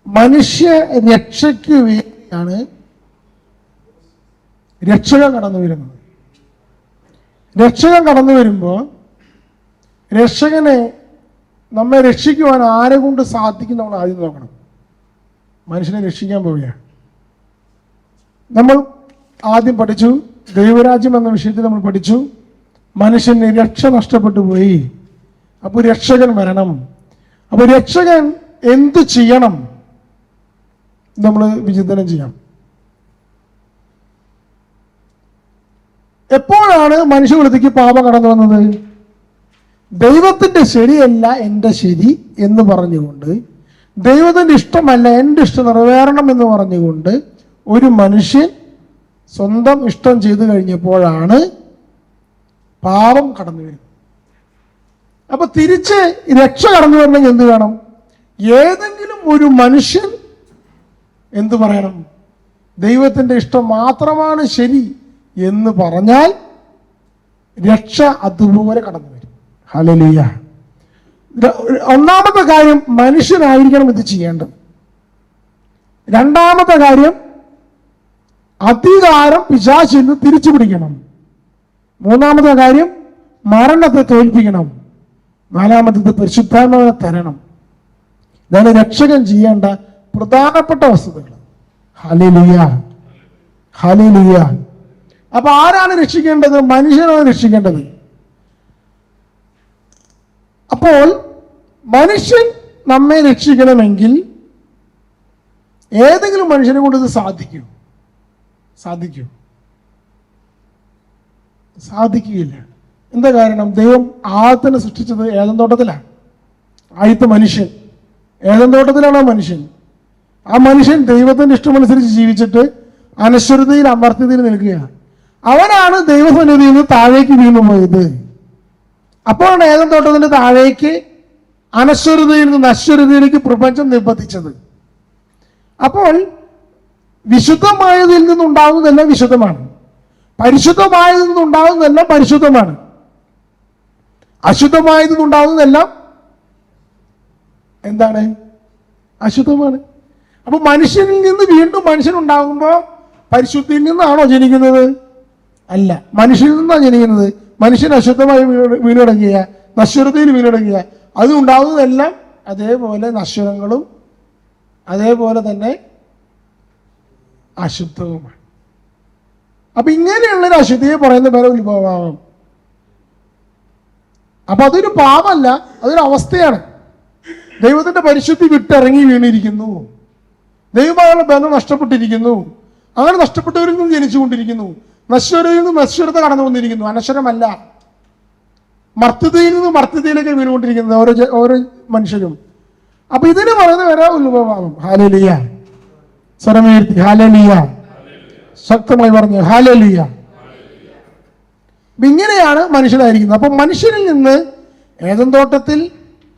മനുഷ്യ രക്ഷയ്ക്ക് വേണ്ടിയാണ് രക്ഷകൻ കടന്നു വരുന്നത്. രക്ഷകൻ കടന്നു വരുമ്പോൾ രക്ഷകനെ നമ്മെ രക്ഷിക്കുവാൻ ആരെ കൊണ്ട് സാധിക്കും നമ്മൾ ആദ്യം നോക്കണം. മനുഷ്യനെ രക്ഷിക്കാൻ പോവുകയാണ്. നമ്മൾ ആദ്യം പഠിച്ചു, ദൈവരാജ്യം എന്ന വിഷയത്തിൽ നമ്മൾ പഠിച്ചു, മനുഷ്യന് രക്ഷ നഷ്ടപ്പെട്ടു പോയി. അപ്പോൾ രക്ഷകൻ വരണം. അപ്പോൾ രക്ഷകൻ എന്ത് ചെയ്യണം നമ്മൾ വിചിന്തനം ചെയ്യാം. എപ്പോഴാണ് മനുഷ്യകുലത്തേക്ക് പാപം കടന്നു വന്നത്? ദൈവത്തിൻ്റെ ശരിയല്ല എൻ്റെ ശരി എന്ന് പറഞ്ഞുകൊണ്ട്, ദൈവത്തിൻ്റെ ഇഷ്ടമല്ല എൻ്റെ ഇഷ്ടം നിറവേറണം എന്ന് പറഞ്ഞുകൊണ്ട് ഒരു മനുഷ്യൻ സ്വന്തം ഇഷ്ടം ചെയ്തു കഴിഞ്ഞപ്പോഴാണ് പാപം കടന്നു വരുന്നത്. അപ്പൊ തിരിച്ച് രക്ഷ കടന്നു വരണമെങ്കിൽ എന്ത് വേണം? ഏതെങ്കിലും ഒരു മനുഷ്യൻ എന്തു പറയണം? ദൈവത്തിൻ്റെ ഇഷ്ടം മാത്രമാണ് ശരി എന്ന് പറഞ്ഞാൽ രക്ഷ അതുപോലെ കടന്നു വരും. ഹല്ലേലൂയ. ഒന്നാമത്തെ കാര്യം, മനുഷ്യനായിരിക്കണം ഇത് ചെയ്യേണ്ടത്. രണ്ടാമത്തെ കാര്യം, അധികാരം പിശാചിന് തിരിച്ചു പിടിക്കണം. മൂന്നാമത്തെ കാര്യം, മരണത്തെ തോൽപ്പിക്കണം. നാലാമത്തത്, പരിശുദ്ധാത്മാവിനെ തരണം. ഇതാണ് രക്ഷകൻ ചെയ്യേണ്ട പ്രധാനപ്പെട്ട വസ്തുതകൾ. Hallelujah, hallelujah. അപ്പൊ ആരാണ് രക്ഷിക്കേണ്ടത്? മനുഷ്യനാണ് രക്ഷിക്കേണ്ടത്. അപ്പോൾ മനുഷ്യൻ നമ്മെ രക്ഷിക്കണമെങ്കിൽ ഏതെങ്കിലും മനുഷ്യനെ കൊണ്ട് ഇത് സാധിക്കൂ? സാധിക്കുകയില്ല. എന്താ കാരണം? ദൈവം ആദ്യത്തെ സൃഷ്ടിച്ചത് ഏദൻ തോട്ടത്തിലാണ്. ആദ്യത്തെ മനുഷ്യൻ ഏദൻ തോട്ടത്തിലാണ്. ആ മനുഷ്യൻ ദൈവത്തിന്റെ ഇഷ്ടമനുസരിച്ച് ജീവിച്ചിട്ട് അനശ്വരതയിൽ അമർത്യതയിൽ നിൽക്കുകയാണ്. അവനാണ് ദൈവസന്നിധിയിൽ നിന്ന് താഴേക്ക് വീണു പോയത്. അപ്പോഴാണ് ഏദൻ തോട്ടത്തിന്റെ താഴേക്ക് അനശ്വരതയിൽ നിന്ന് അശ്വരതയിലേക്ക് പ്രപഞ്ചം നിർബന്ധിച്ചത്. അപ്പോൾ വിശുദ്ധമായതിൽ നിന്നുണ്ടാകുന്നതെല്ലാം വിശുദ്ധമാണ്, പരിശുദ്ധമായതിൽ നിന്നുണ്ടാകുന്നതെല്ലാം പരിശുദ്ധമാണ്, അശുദ്ധമായതിൽ നിന്നുണ്ടാകുന്നതെല്ലാം എന്താണ്? അശുദ്ധമാണ്. അപ്പൊ മനുഷ്യനിൽ നിന്ന് വീണ്ടും മനുഷ്യൻ ഉണ്ടാകുമ്പോൾ പരിശുദ്ധിയിൽ നിന്നാണോ ജനിക്കുന്നത്? അല്ല, മനുഷ്യനിൽ നിന്നാണ് ജനിക്കുന്നത്. മനുഷ്യൻ അശുദ്ധമായി വീണടങ്ങിയ, നശ്വരതയിൽ വീണടങ്ങിയ, അതുണ്ടാകുന്നതെല്ലാം അതേപോലെ നശ്വരങ്ങളും അതേപോലെ തന്നെ അശുദ്ധവുമാണ്. അപ്പൊ ഇങ്ങനെയുള്ളൊരു അശുദ്ധിയെ പറയുന്ന പേര് ഉത്ഭവഭാവം. അപ്പൊ അതൊരു പാപമല്ല, അതൊരു അവസ്ഥയാണ്. ദൈവത്തിന്റെ പരിശുദ്ധി വിട്ടിറങ്ങി വീണിരിക്കുന്നു, ദൈവമായുള്ള ബന്ധം നഷ്ടപ്പെട്ടിരിക്കുന്നു. അങ്ങനെ നഷ്ടപ്പെട്ടവരിൽ നിന്നും ജനിച്ചുകൊണ്ടിരിക്കുന്നു, നശ്വരയിൽ നിന്നും നശ്വരത കടന്നു വന്നിരിക്കുന്നു. അനശ്വരമല്ല, മർത്യതയിൽ നിന്നും മർത്യതയിലേക്ക് വീണുകൊണ്ടിരിക്കുന്നത് ഓരോ മനുഷ്യരും. അപ്പൊ ഇതിന് പറയുന്ന വരെ ഉത്ഭവഭാവം. ഹല്ലേലൂയ. സ്വരമേർത്തി ഹല്ലേലൂയ, ശക്തമായി പറഞ്ഞു ഹല്ലേലൂയ. ഇങ്ങനെയാണ് മനുഷ്യനായിരിക്കുന്നത്. അപ്പൊ മനുഷ്യനിൽ നിന്ന് ഏദൻ തോട്ടത്തിൽ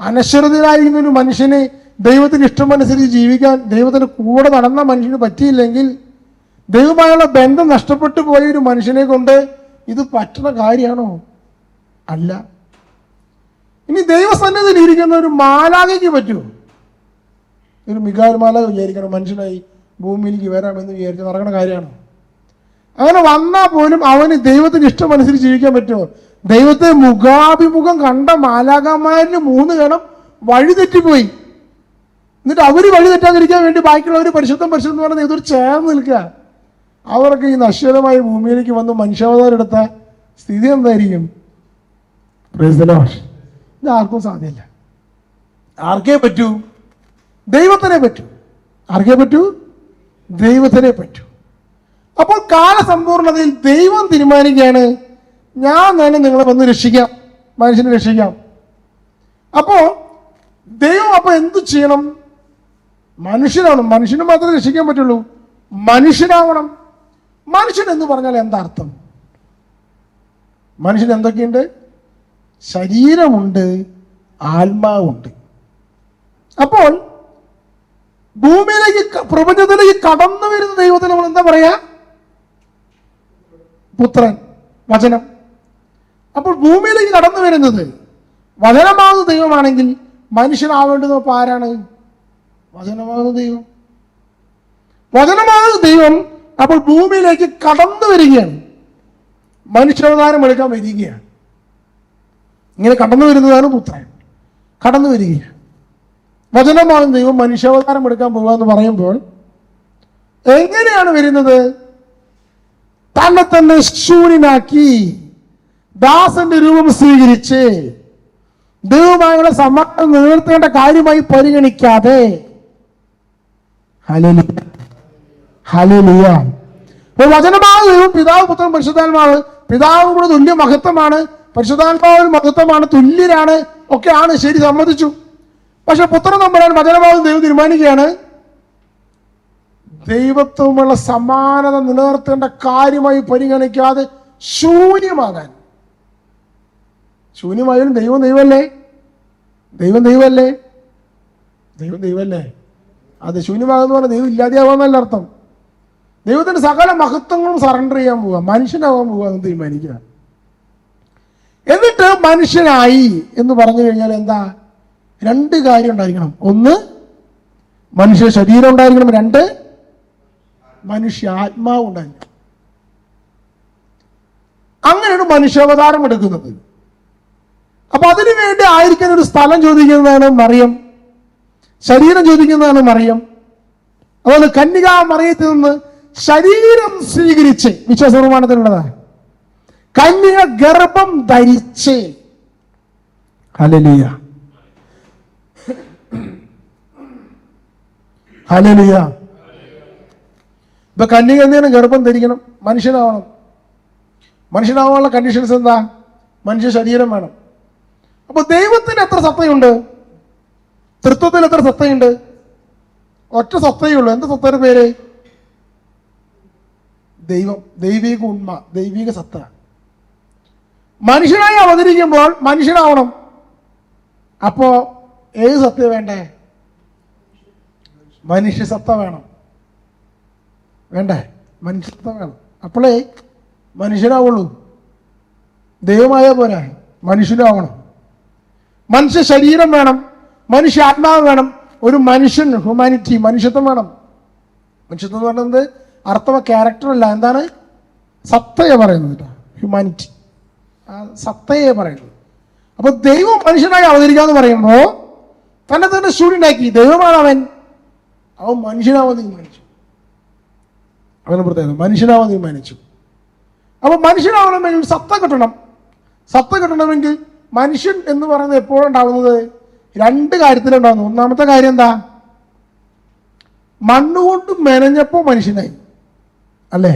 അനശ്വരതയിലായിരിക്കുന്ന ഒരു മനുഷ്യനെ ദൈവത്തിന് ഇഷ്ടമനുസരിച്ച് ജീവിക്കാൻ ദൈവത്തിന് കൂടെ നടന്ന മനുഷ്യന് പറ്റിയില്ലെങ്കിൽ, ദൈവമായുള്ള ബന്ധം നഷ്ടപ്പെട്ടു പോയ ഒരു മനുഷ്യനെ കൊണ്ട് ഇത് പറ്റുന്ന കാര്യമാണോ? അല്ല. ഇനി ദൈവസന്നിധിയിൽ ഇരിക്കുന്ന ഒരു മാലാഖയ്ക്ക് പറ്റുമോ? ഒരു മികാൽ മാലാഖ വിചാരിക്കണം മനുഷ്യനായി ഭൂമിയിലേക്ക് വരാമെന്ന് വിചാരിച്ച് നടക്കുന്ന കാര്യമാണോ? അങ്ങനെ വന്നാൽ പോലും അവന് ദൈവത്തിന് ഇഷ്ടമനുസരിച്ച് ജീവിക്കാൻ പറ്റുമോ? ദൈവത്തെ മുഖാഭിമുഖം കണ്ട മാലാഖമാരിൽ 3 ഗണം വഴിതെറ്റിപ്പോയി. എന്നിട്ട് അവർ വഴി തെറ്റാതിരിക്കാൻ വേണ്ടി ബാക്കിയുള്ളവർ പരിശുദ്ധം പരിശുദ്ധം എന്ന് പറഞ്ഞാൽ ഇതൊരു ചേർന്ന് നിൽക്കുക. അവർക്ക് ഈ നശ്വരമായ ഭൂമിയിലേക്ക് വന്ന് മനുഷ്യാവതാരം എടുത്ത സ്ഥിതി എന്തായിരിക്കും? Praise the Lord. ഇത് ആർക്കും സാധ്യമല്ല. ആർക്കേ പറ്റൂ? ദൈവത്തിനെ പറ്റൂ. ആർക്കേ പറ്റൂ? ദൈവത്തിനെ പറ്റൂ. അപ്പോൾ കാലസമ്പൂർണതയിൽ ദൈവം തീരുമാനിക്കുകയാണ്, ഞാൻ തന്നെ നിങ്ങളെ വന്ന് രക്ഷിക്കാം, മനുഷ്യനെ രക്ഷിക്കാം. അപ്പോ ദൈവം അപ്പൊ എന്തു ചെയ്യണം? മനുഷ്യനാവണം. മനുഷ്യന് മാത്രമേ രക്ഷിക്കാൻ പറ്റുള്ളൂ. മനുഷ്യനാവണം. മനുഷ്യൻ എന്ന് പറഞ്ഞാൽ എന്താ അർത്ഥം? മനുഷ്യൻ എന്തൊക്കെയുണ്ട്? ശരീരമുണ്ട്, ആത്മാവുണ്ട്. അപ്പോൾ ഭൂമിയിലേക്ക്, പ്രപഞ്ചത്തിലേക്ക് കടന്നു വരുന്ന ദൈവത്തിന് നമ്മൾ എന്താ പറയാ? പുത്രൻ, വചനം. അപ്പോൾ ഭൂമിയിലേക്ക് കടന്നു വരുന്നത് വചനമാകുന്ന ദൈവമാണെങ്കിൽ മനുഷ്യനാവേണ്ടത് ഇപ്പൊ ആരാണ്? വചനമാകുന്ന ദൈവം. വചനമാകുന്ന ദൈവം അപ്പോൾ ഭൂമിയിലേക്ക് കടന്നു വരികയാണ്, മനുഷ്യാവതാരം എടുക്കാൻ വരികയാണ്. ഇങ്ങനെ കടന്നു വരുന്നതാണ് പുത്രൻ, കടന്നു വരികയാണ്. വചനമാകുന്ന ദൈവം മനുഷ്യാവതാരം എടുക്കാൻ പോകാന്ന് പറയുമ്പോൾ എങ്ങനെയാണ് വരുന്നത്? തന്നെ തന്നെ ശൂന്യനാക്കി ദാസന്റെ രൂപം സ്വീകരിച്ച് ദൈവമായുള്ള സമാധാനം നിലനിർത്തേണ്ട കാര്യമായി പരിഗണിക്കാതെ, ഹല്ലേലൂയ. വചനമാകുന്ന ദൈവം പിതാവ്, പുത്രൻ, പരിശുദ്ധാത്മാവ്. പിതാവ് കൂടെ തുല്യ മഹത്വമാണ്, പരിശുദ്ധാത്മാവിന് മഹത്വമാണ്, തുല്യരാണ്, ഒക്കെയാണ്, ശരി, സമ്മതിച്ചു. പക്ഷെ പുത്രൻ തമ്പുരാൻ വചനമാകുന്ന ദൈവം തീരുമാനിക്കുകയാണ് ദൈവത്വമുള്ള സമാനത നിലനിർത്തേണ്ട കാര്യമായി പരിഗണിക്കാതെ ശൂന്യമാകാൻ. ശൂന്യമായാലും ദൈവം ദൈവമല്ലേ? ദൈവം ദൈവമല്ലേ? ദൈവം ദൈവമല്ലേ? അത് ശൂന്യമാകുന്ന പറഞ്ഞാൽ ദൈവം ഇല്ലാതെയാവാന്നല്ല അർത്ഥം. ദൈവത്തിന്റെ സകല മഹത്വങ്ങളും സറണ്ടർ ചെയ്യാൻ പോവുക, മനുഷ്യനാവാൻ പോവുക എന്ന് തീരുമാനിക്കുക. എന്നിട്ട് മനുഷ്യനായി എന്ന് പറഞ്ഞു കഴിഞ്ഞാൽ എന്താ? രണ്ട് കാര്യം ഉണ്ടായിരിക്കണം. ഒന്ന്, മനുഷ്യ ശരീരം ഉണ്ടായിരിക്കണം. രണ്ട്, മനുഷ്യ ആത്മാവ് ഉണ്ടായിരിക്കണം. അങ്ങനെയാണ് മനുഷ്യാവതാരം എടുക്കുന്നത്. അപ്പൊ അതിനു വേണ്ടി ആയിരിക്കുന്ന ഒരു സ്ഥലം ചോദിക്കുന്നതാണ് മറിയം, ശരീരം ചോദിക്കുന്നതാണ് മറിയം. അതുപോലെ കന്യകാ മറിയത്തിൽ നിന്ന് ശരീരം സ്വീകരിച്ച്, വിശ്വാസപ്രമാണത്തിലുള്ളതാണ്, കന്യക ഗർഭം ധരിച്ച്. Hallelujah, hallelujah. ഇപ്പൊ കന്യക എന്തിനാണ് ഗർഭം ധരിക്കണം? മനുഷ്യനാവണം. മനുഷ്യനാവാനുള്ള കണ്ടീഷൻസ് എന്താ? മനുഷ്യ ശരീരം വേണം. അപ്പൊ ദൈവത്തിന് എത്ര സത്തയുണ്ട്? തൃത്വത്തിൽ എത്ര സത്തയുണ്ട്? ഒറ്റ സത്തയേ ഉള്ളൂ. എന്താ സത്തയുടെ പേര്? ദൈവം, ദൈവിക ഉണ്മ, ദൈവിക സത്ത. മനുഷ്യനായി അവതരിക്കുമ്പോൾ മനുഷ്യനാവണം. അപ്പോ ഏത് സത്ത വേണ്ടേ? മനുഷ്യസത്ത വേണം. വേണ്ടേ? മനുഷ്യസത്ത വേണം. അപ്പോഴേ മനുഷ്യനാവുള്ളൂ. ദൈവമായ പോരാ, മനുഷ്യനാവണം. മനുഷ്യ ശരീരം വേണം, മനുഷ്യ ആത്മാവ് വേണം, ഒരു മനുഷ്യൻ, ഹ്യൂമാനിറ്റി, മനുഷ്യത്വം വേണം. മനുഷ്യത്വം എന്ന് പറയുന്നത് അർത്ഥം ക്യാരക്ടർ അല്ല, എന്താണ്? സത്തയെ പറയുന്നത്, ഹ്യൂമാനിറ്റി, സത്തയെ പറയുന്നത്. അപ്പൊ ദൈവം മനുഷ്യനായി അവതരിക്കാന്ന് പറയുമ്പോ തന്നെ തന്നെ ശൂന്യനാക്കി. ദൈവമാണ് അവൻ, അവൻ മനുഷ്യനാവാൻ തീരുമാനിച്ചു. അവന് പ്രത്യേകത, മനുഷ്യനാവാൻ തീരുമാനിച്ചു. അപ്പൊ മനുഷ്യനാവണമെങ്കിൽ സത്ത കിട്ടണം. സത്ത കിട്ടണമെങ്കിൽ മനുഷ്യൻ എന്ന് പറയുന്നത് എപ്പോഴുണ്ടാവുന്നത് രണ്ട് കാര്യത്തിലുണ്ടാവുന്നു. ഒന്നാമത്തെ കാര്യം എന്താ? മണ്ണുകൊണ്ട് മെനഞ്ഞപ്പോ മനുഷ്യനായി, അല്ലേ?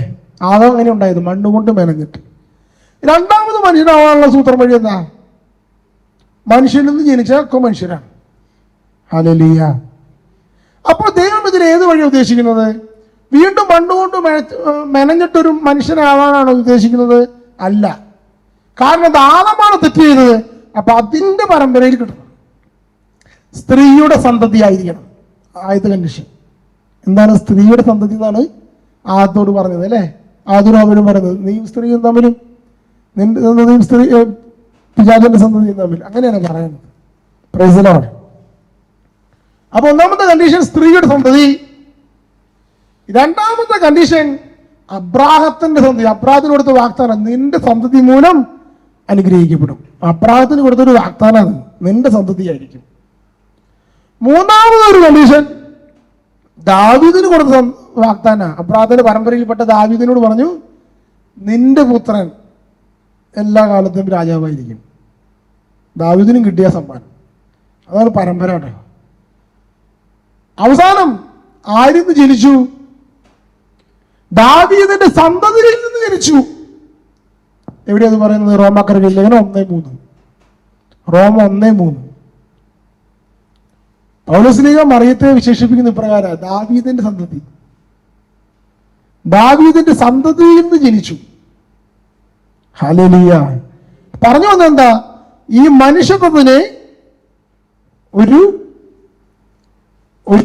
ആദം അങ്ങനെ ഉണ്ടായത്, മണ്ണുകൊണ്ട് മെനഞ്ഞിട്ട്. രണ്ടാമത് മനുഷ്യനാവാനുള്ള സൂത്രം വഴി എന്താ? മനുഷ്യനിൽ നിന്ന് ജനിച്ചാൽ ഒക്കെ മനുഷ്യരാണ്. ഹല്ലേലൂയ. അപ്പോൾ ദൈവം ഇതിന് ഏത് വഴി ഉദ്ദേശിക്കുന്നത്? വീണ്ടും മണ്ണുകൊണ്ട് മെനഞ്ഞിട്ടൊരു മനുഷ്യനാവാനാണ് ഉദ്ദേശിക്കുന്നത്? അല്ല. കാരണം അത് ആദമാണ് തെറ്റ് ചെയ്തത്. അപ്പൊ അതിന്റെ പരമ്പരയിൽ കിട്ടണം. സ്ത്രീയുടെ സന്തതി ആയിരിക്കണം ആദ്യത്തെ കണ്ടീഷൻ. എന്താണ് സ്ത്രീയുടെ സന്തതി എന്നാണ് ആദത്തോട് പറഞ്ഞത്, അല്ലേ? ആദവും അവനും പറഞ്ഞത്, നീയും സ്ത്രീയും തമ്മിലും, നീയും സ്ത്രീ പിശാചിന്റെ സന്തതിയും തമ്മിൽ, അങ്ങനെയാണ് പറയുന്നത്. Praise the Lord. അപ്പൊ ഒന്നാമത്തെ കണ്ടീഷൻ സ്ത്രീയുടെ സന്തതി. രണ്ടാമത്തെ കണ്ടീഷൻ അബ്രാഹത്തിന്റെ സന്തതി. അബ്രാഹത്തിന് കൊടുത്ത വാഗ്ദാനം, നിന്റെ സന്തതി മൂലം അനുഗ്രഹിക്കപ്പെടും. അബ്രാഹത്തിന് കൊടുത്തൊരു വാഗ്ദാനം, അത് നിന്റെ സന്തതിയായിരിക്കും. മൂന്നാമതൊരു കണ്ടീഷൻ ദാവീദിന് കൊടുത്ത വാഗ്ദാന. അബ്രാഹത്തിന്റെ പരമ്പരയിൽപ്പെട്ട ദാവീദിനോട് പറഞ്ഞു, നിന്റെ പുത്രൻ എല്ലാ കാലത്തും രാജാവായിരിക്കും. ദാവീദിനും കിട്ടിയ സമ്മാനം, അതാണ് പരമ്പര കേട്ടോ. അവസാനം ആരിന്ന് ജനിച്ചു? ദാവീദിന്റെ സന്തതിയിൽ നിന്ന് ജനിച്ചു. എവിടെയത് പറയുന്നത്? റോമാക്കാരുടെ ലേഖനം 1:3. റോമ 1:3. പൗലോസ്ലീഹ മറിയത്തെ വിശേഷിപ്പിക്കുന്ന ഇപ്രകാരം, ദാവീദിന്റെ സന്തതി, ദാവീദിന്റെ സന്തതിയിൽ നിന്ന് ജനിച്ചു. ഹല്ലേലൂയ. പറഞ്ഞു വന്നെന്താ? ഈ മനുഷ്യത്വത്തിന് ഒരു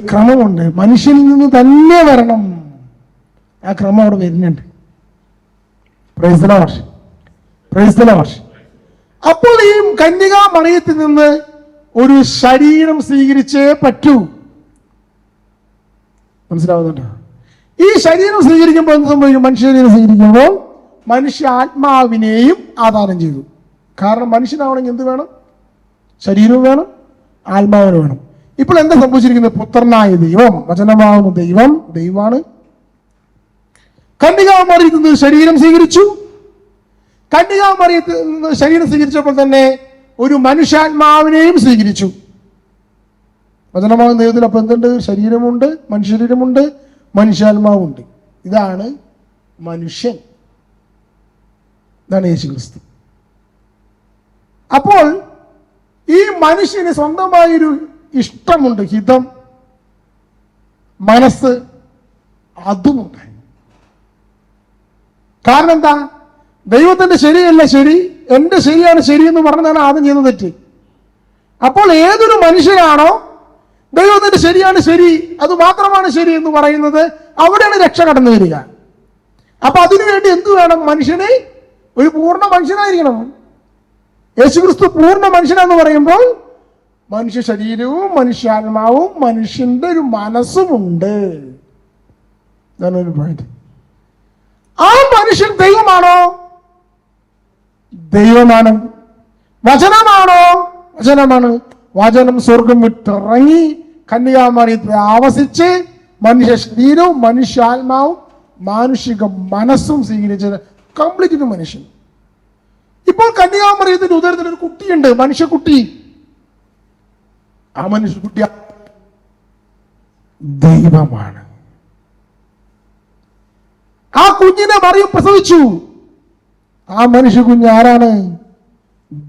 ക്രമമുണ്ട്. മനുഷ്യനിൽ നിന്ന് തന്നെ വരണം. ആ ക്രമം അവിടെ വരുന്നുണ്ട്. Praise the Lord, praise the Lord. അപ്പോൾ ഈ കന്യകാ മറിയത്തിൽ നിന്ന് ഒരു ശരീരം സ്വീകരിച്ചേ പറ്റൂ. മനസ്സിലാവുന്നുണ്ടോ? ഈ ശരീരം സ്വീകരിക്കുമ്പോൾ എന്ത് സംഭവിക്കും? മനുഷ്യ ശരീരം സ്വീകരിക്കുമ്പോൾ മനുഷ്യ ആത്മാവിനെയും ആദാനം ചെയ്തു. കാരണം മനുഷ്യനാവണമെങ്കിൽ എന്ത് വേണം? ശരീരവും വേണം, ആത്മാവിന് വേണം. ഇപ്പോൾ എന്താ സംഭവിച്ചിരിക്കുന്നത്? പുത്രനായ ദൈവം, വചനമാകുന്ന ദൈവം, ദൈവമാണ്. കന്യകാമറിയത്തിൽ നിന്ന് ശരീരം സ്വീകരിച്ചു. കന്യകാമറിയത്തിൽ നിന്ന് ശരീരം സ്വീകരിച്ചപ്പോൾ തന്നെ ഒരു മനുഷ്യാത്മാവിനെയും സ്വീകരിച്ചു. വചനമാകുന്ന ദൈവത്തിൽ അപ്പം എന്തുണ്ട്? ശരീരമുണ്ട്, മനുഷ്യശരീരമുണ്ട്, മനുഷ്യാത്മാവുണ്ട്. ഇതാണ് മനുഷ്യൻ, ഇതാണ് യേശു ക്രിസ്തു. അപ്പോൾ ഈ മനുഷ്യന് സ്വന്തമായൊരു ഇഷ്ടമുണ്ട്, ഹിതം, മനസ്സ്, അതുമുണ്ട്. കാരണം എന്താ? ദൈവത്തിന്റെ ശരിയല്ല ശരി, എന്റെ ശരിയാണ് ശരി എന്ന് പറഞ്ഞതാണ് ആദ്യം ചെയ്യുന്ന തെറ്റ്. അപ്പോൾ ഏതൊരു മനുഷ്യനാണോ ദൈവത്തിന്റെ ശരിയാണ് ശരി, അത് മാത്രമാണ് ശരി എന്ന് പറയുന്നത്, അവിടെയാണ് രക്ഷ കടന്നു വരിക. അപ്പൊ അതിനുവേണ്ടി എന്ത് വേണം? മനുഷ്യനെ ഒരു പൂർണ്ണ മനുഷ്യനായിരിക്കണം. യേശുക്രിസ്തു പൂർണ്ണ മനുഷ്യനെന്ന് പറയുമ്പോൾ മനുഷ്യ ശരീരവും മനുഷ്യാത്മാവും മനുഷ്യന്റെ ഒരു മനസ്സുമുണ്ട്. ഇതാണ് ഒരു പോയിന്റ്. ആ മനുഷ്യൻ ദൈവമാണോ? ദൈവമാണ്. വചനമാണോ? വചനമാണ്. വചനം സ്വർഗം വിട്ടിറങ്ങി കന്യകാമറിയത്തിൽ ആവസിച്ച് മനുഷ്യ ശരീരവും മനുഷ്യാത്മാവും മാനുഷിക മനസ്സും സ്വീകരിച്ചത് കംപ്ലീറ്റ് ഒരു മനുഷ്യൻ. ഇപ്പോൾ കന്യകാമറിയത്തിന്റെ ഉദരത്തിൽ ഒരു കുട്ടിയുണ്ട്, മനുഷ്യക്കുട്ടി. ആ മനുഷ്യക്കുട്ടി ദൈവമാണ്. ആ കുഞ്ഞിനെ മറിയം പ്രസവിച്ചു. ആ മനുഷ്യ കുഞ്ഞ് ആരാണ്?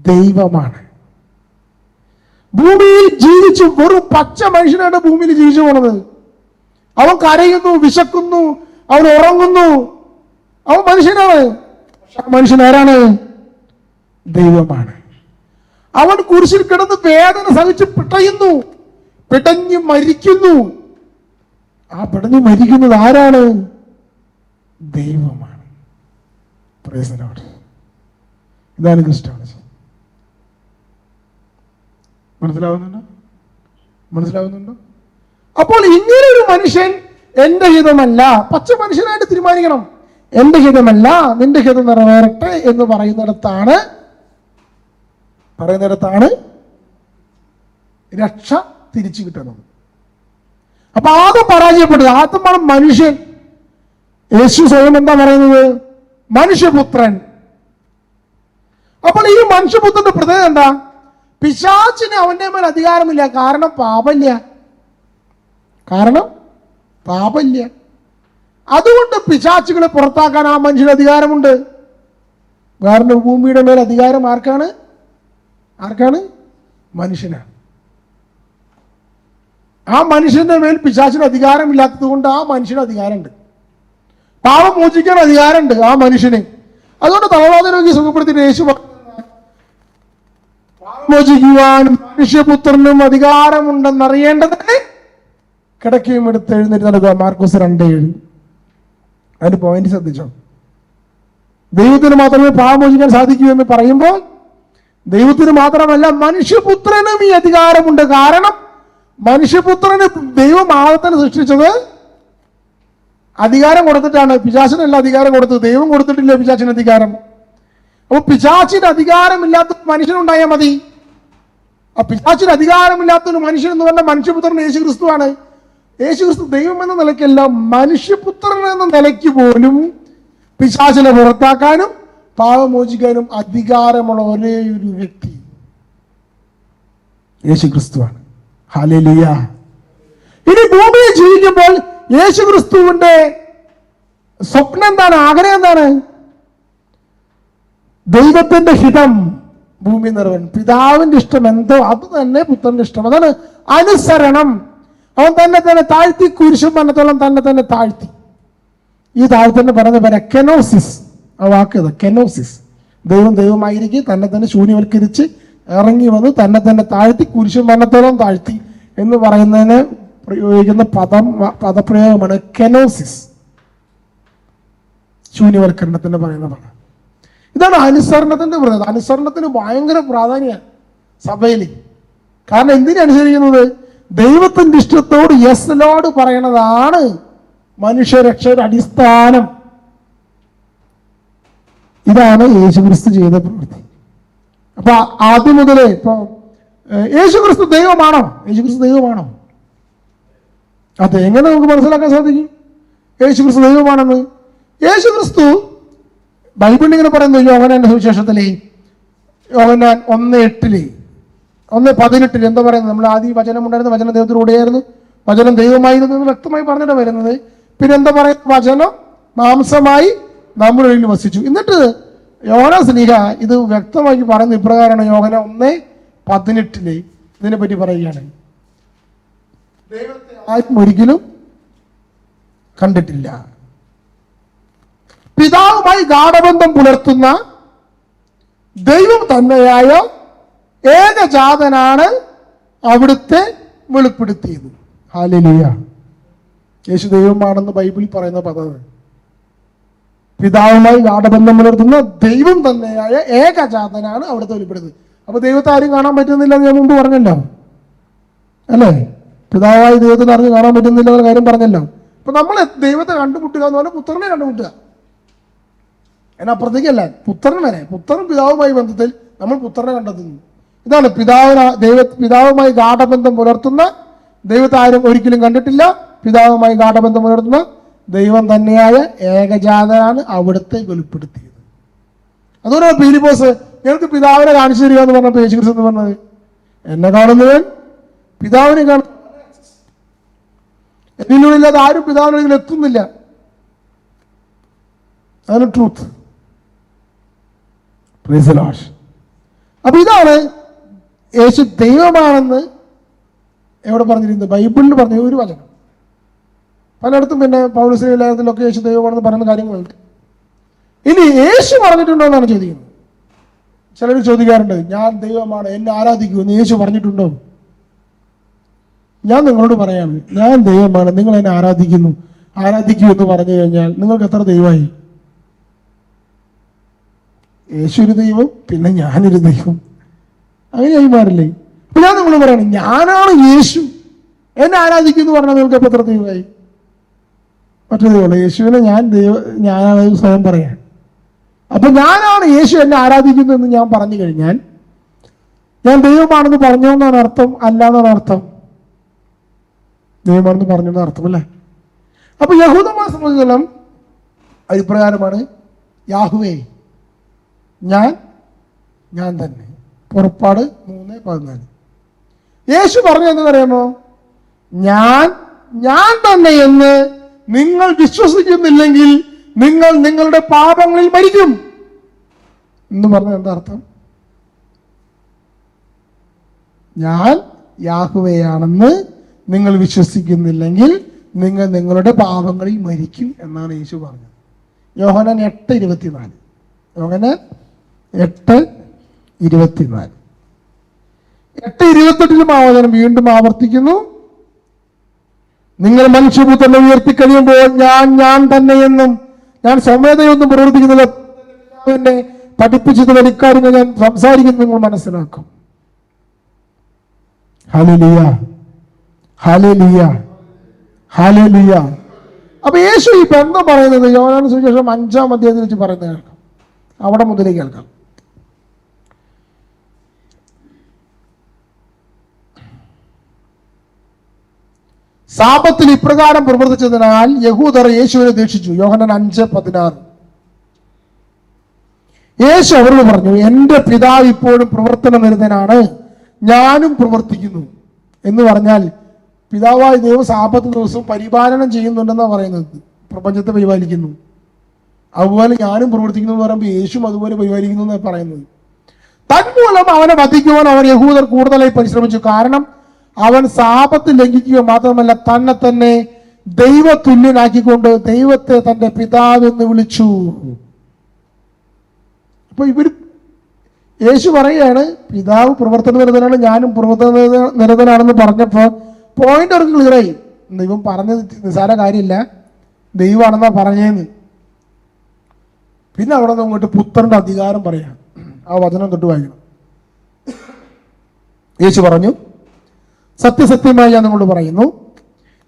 ദൈവമാണ്. ഭൂമിയിൽ ജീവിച്ചു വെറും പച്ച മനുഷ്യനാണ് ഭൂമിയിൽ ജീവിച്ചു പോണത്. അവൻ കരയുന്നു, വിശക്കുന്നു, അവൻ ഉറങ്ങുന്നു, അവൻ മനുഷ്യനാണ്. മനുഷ്യൻ ആരാണ്? ദൈവമാണ്. അവൻ കുരിശിൽ കിടന്ന് വേദന സഹിച്ച് പിടയുന്നു, പിടഞ്ഞ് മരിക്കുന്നു. ആ പിടഞ്ഞ് മരിക്കുന്നത് ആരാണ്? ദൈവമാണ്. ഇതാണ് ക്രിസ്ത്യാനിറ്റി. മനസ്സിലാവുന്നുണ്ടോ? അപ്പോൾ ഇങ്ങനെ ഒരു മനുഷ്യൻ എന്റെ ഹിതമല്ല, പച്ച മനുഷ്യനായിട്ട് തീരുമാനിക്കണം. എന്റെ ഹിതമല്ല, നിന്റെ ഹിതം നിറവേറട്ടെ എന്ന് പറയുന്നിടത്താണ് രക്ഷ തിരിച്ചു കിട്ടുന്നത്. അപ്പൊ ആദ്യം പരാജയപ്പെട്ടത്, ആദ്യമാണ് മനുഷ്യൻ. യേശു സ്വയം എന്താ പറയുന്നത്? മനുഷ്യപുത്രൻ. അപ്പോൾ ഈ മനുഷ്യപുത്രന്റെ പ്രത്യേകത എന്താ? പിശാചിന് അവന്റെ മേൽ അധികാരമില്ല. കാരണം പാപമില്ല. അതുകൊണ്ട് പിശാചുകളെ പുറത്താക്കാൻ ആ മനുഷ്യന് അധികാരമുണ്ട്. കാരണം ഭൂമിയുടെ മേൽ അധികാരം ആർക്കാണ്? മനുഷ്യനാണ്. ആ മനുഷ്യന്റെ മേൽ പിശാചിന് അധികാരമില്ലാത്തത് കൊണ്ട് ആ മനുഷ്യന് അധികാരമുണ്ട്. പാപം മോചിക്കാൻ അധികാരമുണ്ട് ആ മനുഷ്യന്. അതുകൊണ്ട് തളർവാദ രോഗി സുഖപ്പെടുത്തിയിട്ട് യേശു മോചിക്കുവാൻ മനുഷ്യപുത്രനും അധികാരമുണ്ടെന്നറിയേണ്ടതിന് കിടക്കയും എടുത്ത് എഴുന്നേറ്റ് നൽകുക. മാർക്കോസ് 2:7. അതിന്റെ പോയിന്റ് ശ്രദ്ധിച്ചോ? ദൈവത്തിന് മാത്രമേ പാപം മോചിക്കാൻ സാധിക്കൂ എന്ന് പറയുമ്പോൾ ദൈവത്തിന് മാത്രമല്ല മനുഷ്യപുത്രനും ഈ അധികാരമുണ്ട്. കാരണം മനുഷ്യപുത്രന് ദൈവം ആദത്തിനെ സൃഷ്ടിച്ചത് അധികാരം കൊടുത്തിട്ടാണ്. പിശാചിനല്ല അധികാരം കൊടുത്തത്, ദൈവം കൊടുത്തിട്ടില്ല പിശാചിന് അധികാരം. അപ്പൊ പിശാചിന് അധികാരമില്ലാത്ത മനുഷ്യനുണ്ടായാൽ മതി. ആ പിശാചിന് അധികാരമില്ലാത്തൊരു മനുഷ്യൻ എന്ന് പറഞ്ഞാൽ മനുഷ്യപുത്രൻ യേശു ക്രിസ്തുവാണ്. യേശു ക്രിസ്തു ദൈവം എന്ന നിലയ്ക്കല്ല, മനുഷ്യപുത്രൻ എന്ന നിലയ്ക്ക് പോലും പിശാചിനെ പുറത്താക്കാനും പാപം മോചിക്കാനും അധികാരമുള്ള ഒരേ ഒരു വ്യക്തി യേശു ക്രിസ്തുവാണ്. ഹല്ലേലൂയ. ഇനി ഭൂമിയിൽ ജീവിക്കുമ്പോൾ യേശു ക്രിസ്തുവിന്റെ സ്വപ്നം എന്താണ്? ആഗ്രഹം എന്താണ്? ദൈവത്തിന്റെ ഹിതം ഭൂമി നിറവൻ. പിതാവിന്റെ ഇഷ്ടം എന്തോ അത് തന്നെ പുത്രന്റെ ഇഷ്ടം. അതാണ് അനുസരണം. അവൻ തന്നെ താഴ്ത്തി, കുരിശും മരണത്തോളം തന്നെ താഴ്ത്തി. ഈ താഴ്ത്തന്നെ പറഞ്ഞ പേര് കെനോസിസ്. ആ വാക്ക് കെനോസിസ്. ദൈവമായിരിക്കും തന്നെ ശൂന്യവൽക്കരിച്ച് ഇറങ്ങി വന്ന് തന്നെ താഴ്ത്തി, കുരിശും മരണത്തോളം താഴ്ത്തി എന്ന് പറയുന്നതിന് പ്രയോഗിക്കുന്ന പദപ്രയോഗമാണ് കെനോസിസ്. ശൂന്യവൽക്കരണത്തിന് പറയുന്ന പദം. ഇതാണ് അനുസരണത്തിന്റെ പ്രത്യേകത. അനുസരണത്തിന് ഭയങ്കര പ്രാധാന്യമാണ് സഭയിൽ. കാരണം എന്തിനനുസരിക്കുന്നത്? ദൈവത്തിന്റെ ഇഷ്ടത്തോട് യെസ് ലോർഡ് പറയണതാണ് മനുഷ്യരക്ഷയുടെ അടിസ്ഥാനം. ഇതാണ് യേശുക്രിസ്തു ചെയ്ത പ്രവൃത്തി. അപ്പൊ ആദ്യം മുതലേ ഇപ്പൊ യേശുക്രിസ്തു ദൈവമാണോ? യേശുക്രിസ്തു ദൈവമാണോ? അതെ, എങ്ങനെ നമുക്ക് മനസ്സിലാക്കാൻ സാധിക്കും യേശുക്രിസ്തു ദൈവമാണെന്ന്? യേശുക്രിസ്തു ബൈബിളിൽ ഇങ്ങനെ പറയുന്നു, യോഹന്നാന്റെ സുവിശേഷത്തിലെ യോഹന്നാൻ 1:8 1:18 എന്താ പറയുന്നത്? നമ്മൾ ആദ്യം വചനം ഉണ്ടായിരുന്നു, വചനം ദൈവത്തിലൂടെയായിരുന്നു, വചനം ദൈവമായിരുന്നു എന്ന് വ്യക്തമായി പറഞ്ഞിട്ട് വരുന്നത്. പിന്നെ എന്താ പറയുന്നത്? വചനം മാംസമായി നമ്മുടെ ഇടയിൽ വസിച്ചു. എന്നിട്ട് യോഹന്നാൻ സ്ലീഹ ഇത് വ്യക്തമാക്കി പറയുന്നത് ഇപ്രകാരമാണ്. യോഹന്നാൻ 1:18 ഇതിനെ പറ്റി പറയുകയാണ്, ദൈവത്തെ ആരും ഒരിക്കലും കണ്ടിട്ടില്ല, പിതാവുമായി ഗാഢബന്ധം പുലർത്തുന്ന ദൈവം തന്നെയായ ഏകജാതനാണ് അവിടുത്തെ വെളിപ്പെടുത്തിയത്. ഹല്ലേലൂയ. യേശു ദൈവമാണെന്ന് ബൈബിളിൽ പറയുന്ന പദം. പിതാവുമായി ഗാഢബന്ധം പുലർത്തുന്ന ദൈവം തന്നെയായ ഏകജാതനാണ് അവിടുത്തെ വെളിപ്പെടുത്തിയത്. അപ്പൊ ദൈവത്തെ ആരും കാണാൻ പറ്റുന്നില്ല എന്ന് ഞാൻ മുമ്പ് പറഞ്ഞല്ലോ അല്ലേ? പിതാവായി ദൈവത്തിന് അറിഞ്ഞ് കാണാൻ പറ്റുന്നില്ല എന്ന കാര്യം പറഞ്ഞല്ലോ. അപ്പൊ നമ്മൾ ദൈവത്തെ കണ്ടുമുട്ടുക എന്ന് പറഞ്ഞാൽ പുത്രനെ കണ്ടുമുട്ടുക. അതിനപ്പുറത്തേക്കല്ല, പുത്രൻ വരെ, പുത്രനും പിതാവുമായി ബന്ധത്തിൽ നമ്മൾ പുത്രനെ കണ്ടെത്തുന്നു. ഇതാണ് പിതാവുമായി ഗാഢബന്ധം പുലർത്തുന്ന ദൈവത്തെ ആരും ഒരിക്കലും കണ്ടിട്ടില്ല, പിതാവുമായി ഗാഢബന്ധം പുലർത്തുന്ന ദൈവം തന്നെയായ ഏകജാതനാണ് അവിടുത്തെ വെളിപ്പെടുത്തിയത്. അതുകൊണ്ട് പീലിപ്പോസ് ഞങ്ങൾക്ക് പിതാവിനെ കാണിച്ചു തരിക എന്ന് പറഞ്ഞപ്പോൾ യേശുക്രിസ്തു എന്ന് പറഞ്ഞത്, എന്നെ കാണുന്നവൻ പിതാവിനെ കാണും, എന്നിലൂടെയില്ലാതെ ആരും പിതാവിനെങ്കിലും എത്തുന്നില്ല. അതാണ് ട്രൂത്ത്. അപ്പൊ ഇതാണ് യേശു ദൈവമാണെന്ന് എവിടെ പറഞ്ഞിരുന്നത്? ബൈബിളിൽ പറഞ്ഞ ഒരു വചനം. പലയിടത്തും പിന്നെ പൗലോസ്യ ലേഖനത്തിലൊക്കെ യേശു ദൈവമാണെന്ന് പറയുന്ന കാര്യങ്ങളുണ്ട്. ഇനി യേശു പറഞ്ഞിട്ടുണ്ടോ എന്നാണ് ചോദിക്കുന്നത്. ചിലർ ചോദിക്കാറുണ്ട്, ഞാൻ ദൈവമാണ്, എന്നെ ആരാധിക്കൂ എന്ന് യേശു പറഞ്ഞിട്ടുണ്ടോ? ഞാൻ നിങ്ങളോട് പറയാണ്, ഞാൻ ദൈവമാണ്, നിങ്ങൾ എന്നെ ആരാധിക്കൂ എന്ന് പറഞ്ഞു കഴിഞ്ഞാൽ നിങ്ങൾക്ക് എത്ര ദൈവമായി? യേശു ഒരു ദൈവം, പിന്നെ ഞാനൊരു ദൈവം, അങ്ങനെയായി മാറില്ലേ? അപ്പൊ ഞാൻ നിങ്ങൾ പറയണം, ഞാനാണ് യേശു, എന്നെ ആരാധിക്കുന്നു പറഞ്ഞാൽ നിങ്ങൾക്ക് എപ്പോൾ എത്ര ദൈവമായി? മറ്റു ദൈവമല്ല, യേശുവിനെ ഞാനാണ് സ്വയം പറയാൻ. അപ്പൊ ഞാനാണ് യേശു, എന്നെ ആരാധിക്കുന്നു എന്ന് ഞാൻ പറഞ്ഞു കഴിഞ്ഞാൽ ഞാൻ ദൈവമാണെന്ന് പറഞ്ഞു എന്നാണ് അർത്ഥം, അല്ല എന്നാണ് അർത്ഥം? ദൈവമാണെന്ന് പറഞ്ഞു എന്ന അർത്ഥമല്ലേ? അപ്പൊ യഹൂദന്മാരെ സംബന്ധിച്ചിടത്തോളം അഭിപ്രായമാണ്, യാഹുവേ, ഞാൻ തന്നെ. പുറപ്പാട് 3:14. യേശു പറഞ്ഞു എന്നറിയാമോ? ഞാൻ തന്നെ എന്ന് നിങ്ങൾ വിശ്വസിക്കുന്നില്ലെങ്കിൽ നിങ്ങൾ നിങ്ങളുടെ പാപങ്ങളിൽ മരിക്കും എന്ന് പറഞ്ഞ എന്താ അർത്ഥം? ഞാൻ യാഹുവയാണെന്ന് നിങ്ങൾ വിശ്വസിക്കുന്നില്ലെങ്കിൽ നിങ്ങൾ നിങ്ങളുടെ പാപങ്ങളിൽ മരിക്കും എന്നാണ് യേശു പറഞ്ഞത്. യോഹന്നാൻ 8:24. യോഹന്നാൻ 8:24. 8:28 ആവചനം വീണ്ടും ആവർത്തിക്കുന്നു, നിങ്ങൾ മനുഷ്യപുത്രനെ ഉയർത്തിക്കഴിയുമ്പോൾ ഞാൻ തന്നെയെന്നും ഞാൻ സ്വമേധയൊന്നും പ്രവർത്തിക്കുന്നില്ല, എന്നെ പഠിപ്പിച്ചത് ഇക്കാര്യങ്ങൾ ഞാൻ സംസാരിക്കുന്നു നിങ്ങൾ മനസ്സിലാക്കും. Hallelujah, hallelujah, hallelujah. അപ്പൊ യേശു ഈ ബന്ധം പറയുന്നത് യോഹന്നാൻ സുവിശേഷം 5-ാം അധ്യായത്തിൽ വെച്ച് പറയുന്നത് കേൾക്കാം. അവിടെ മുതലേക്ക് കേൾക്കാം. സാപത്തിൽ ഇപ്രകാരം പ്രവർത്തിച്ചതിനാൽ യഹൂദർ യേശുവിനെ ദീക്ഷിച്ചു. യോഹന്നാൻ 5:16. യേശു അവരോട് പറഞ്ഞു, എന്റെ പിതാവ് ഇപ്പോഴും പ്രവർത്തനനിരതനാണ്, ഞാനും പ്രവർത്തിക്കുന്നു എന്ന് പറഞ്ഞാൽ പിതാവായ ദൈവം സാപത്ത് ദിവസവും പരിപാലനം ചെയ്യുന്നുണ്ടെന്നാണ് പറയുന്നത്. പ്രപഞ്ചത്തെ പരിപാലിക്കുന്നു. അതുപോലെ ഞാനും പ്രവർത്തിക്കുന്നു എന്ന് പറയുമ്പോൾ യേശുവും അതുപോലെ പരിപാലിക്കുന്നു എന്നാണ് പറയുന്നത്. തന്മൂലം അവനെ വധിക്കുവാൻ അവർ യഹൂദർ കൂടുതലായി പരിശ്രമിച്ചു. കാരണം അവൻ സാപത്ത് ലംഘിക്കുക മാത്രമല്ല തന്നെ ദൈവതുല്യനാക്കിക്കൊണ്ട് ദൈവത്തെ തന്റെ പിതാവെന്ന് വിളിച്ചു. അപ്പൊ യേശു പറയുകയാണ്, പിതാവ് പ്രവർത്തനനിരതനാണ്, ഞാനും പ്രവർത്തനനിരതനാണെന്ന് പറഞ്ഞപ്പോ പോയിന്റ് അവർക്ക് ക്ലിയറായി. ദൈവം പറഞ്ഞത് നിസ്സാര കാര്യമില്ല, ദൈവമാണെന്നാ പറഞ്ഞേന്ന്. പിന്നെ അവിടെ നിന്ന് അങ്ങോട്ട് പുത്രന്റെ അധികാരം പറയാം. ആ വചനം തൊട്ട് വായിക്കണം. യേശു പറഞ്ഞു, സത്യസത്യമായി ഞാൻ നിങ്ങളോട് പറയുന്നു,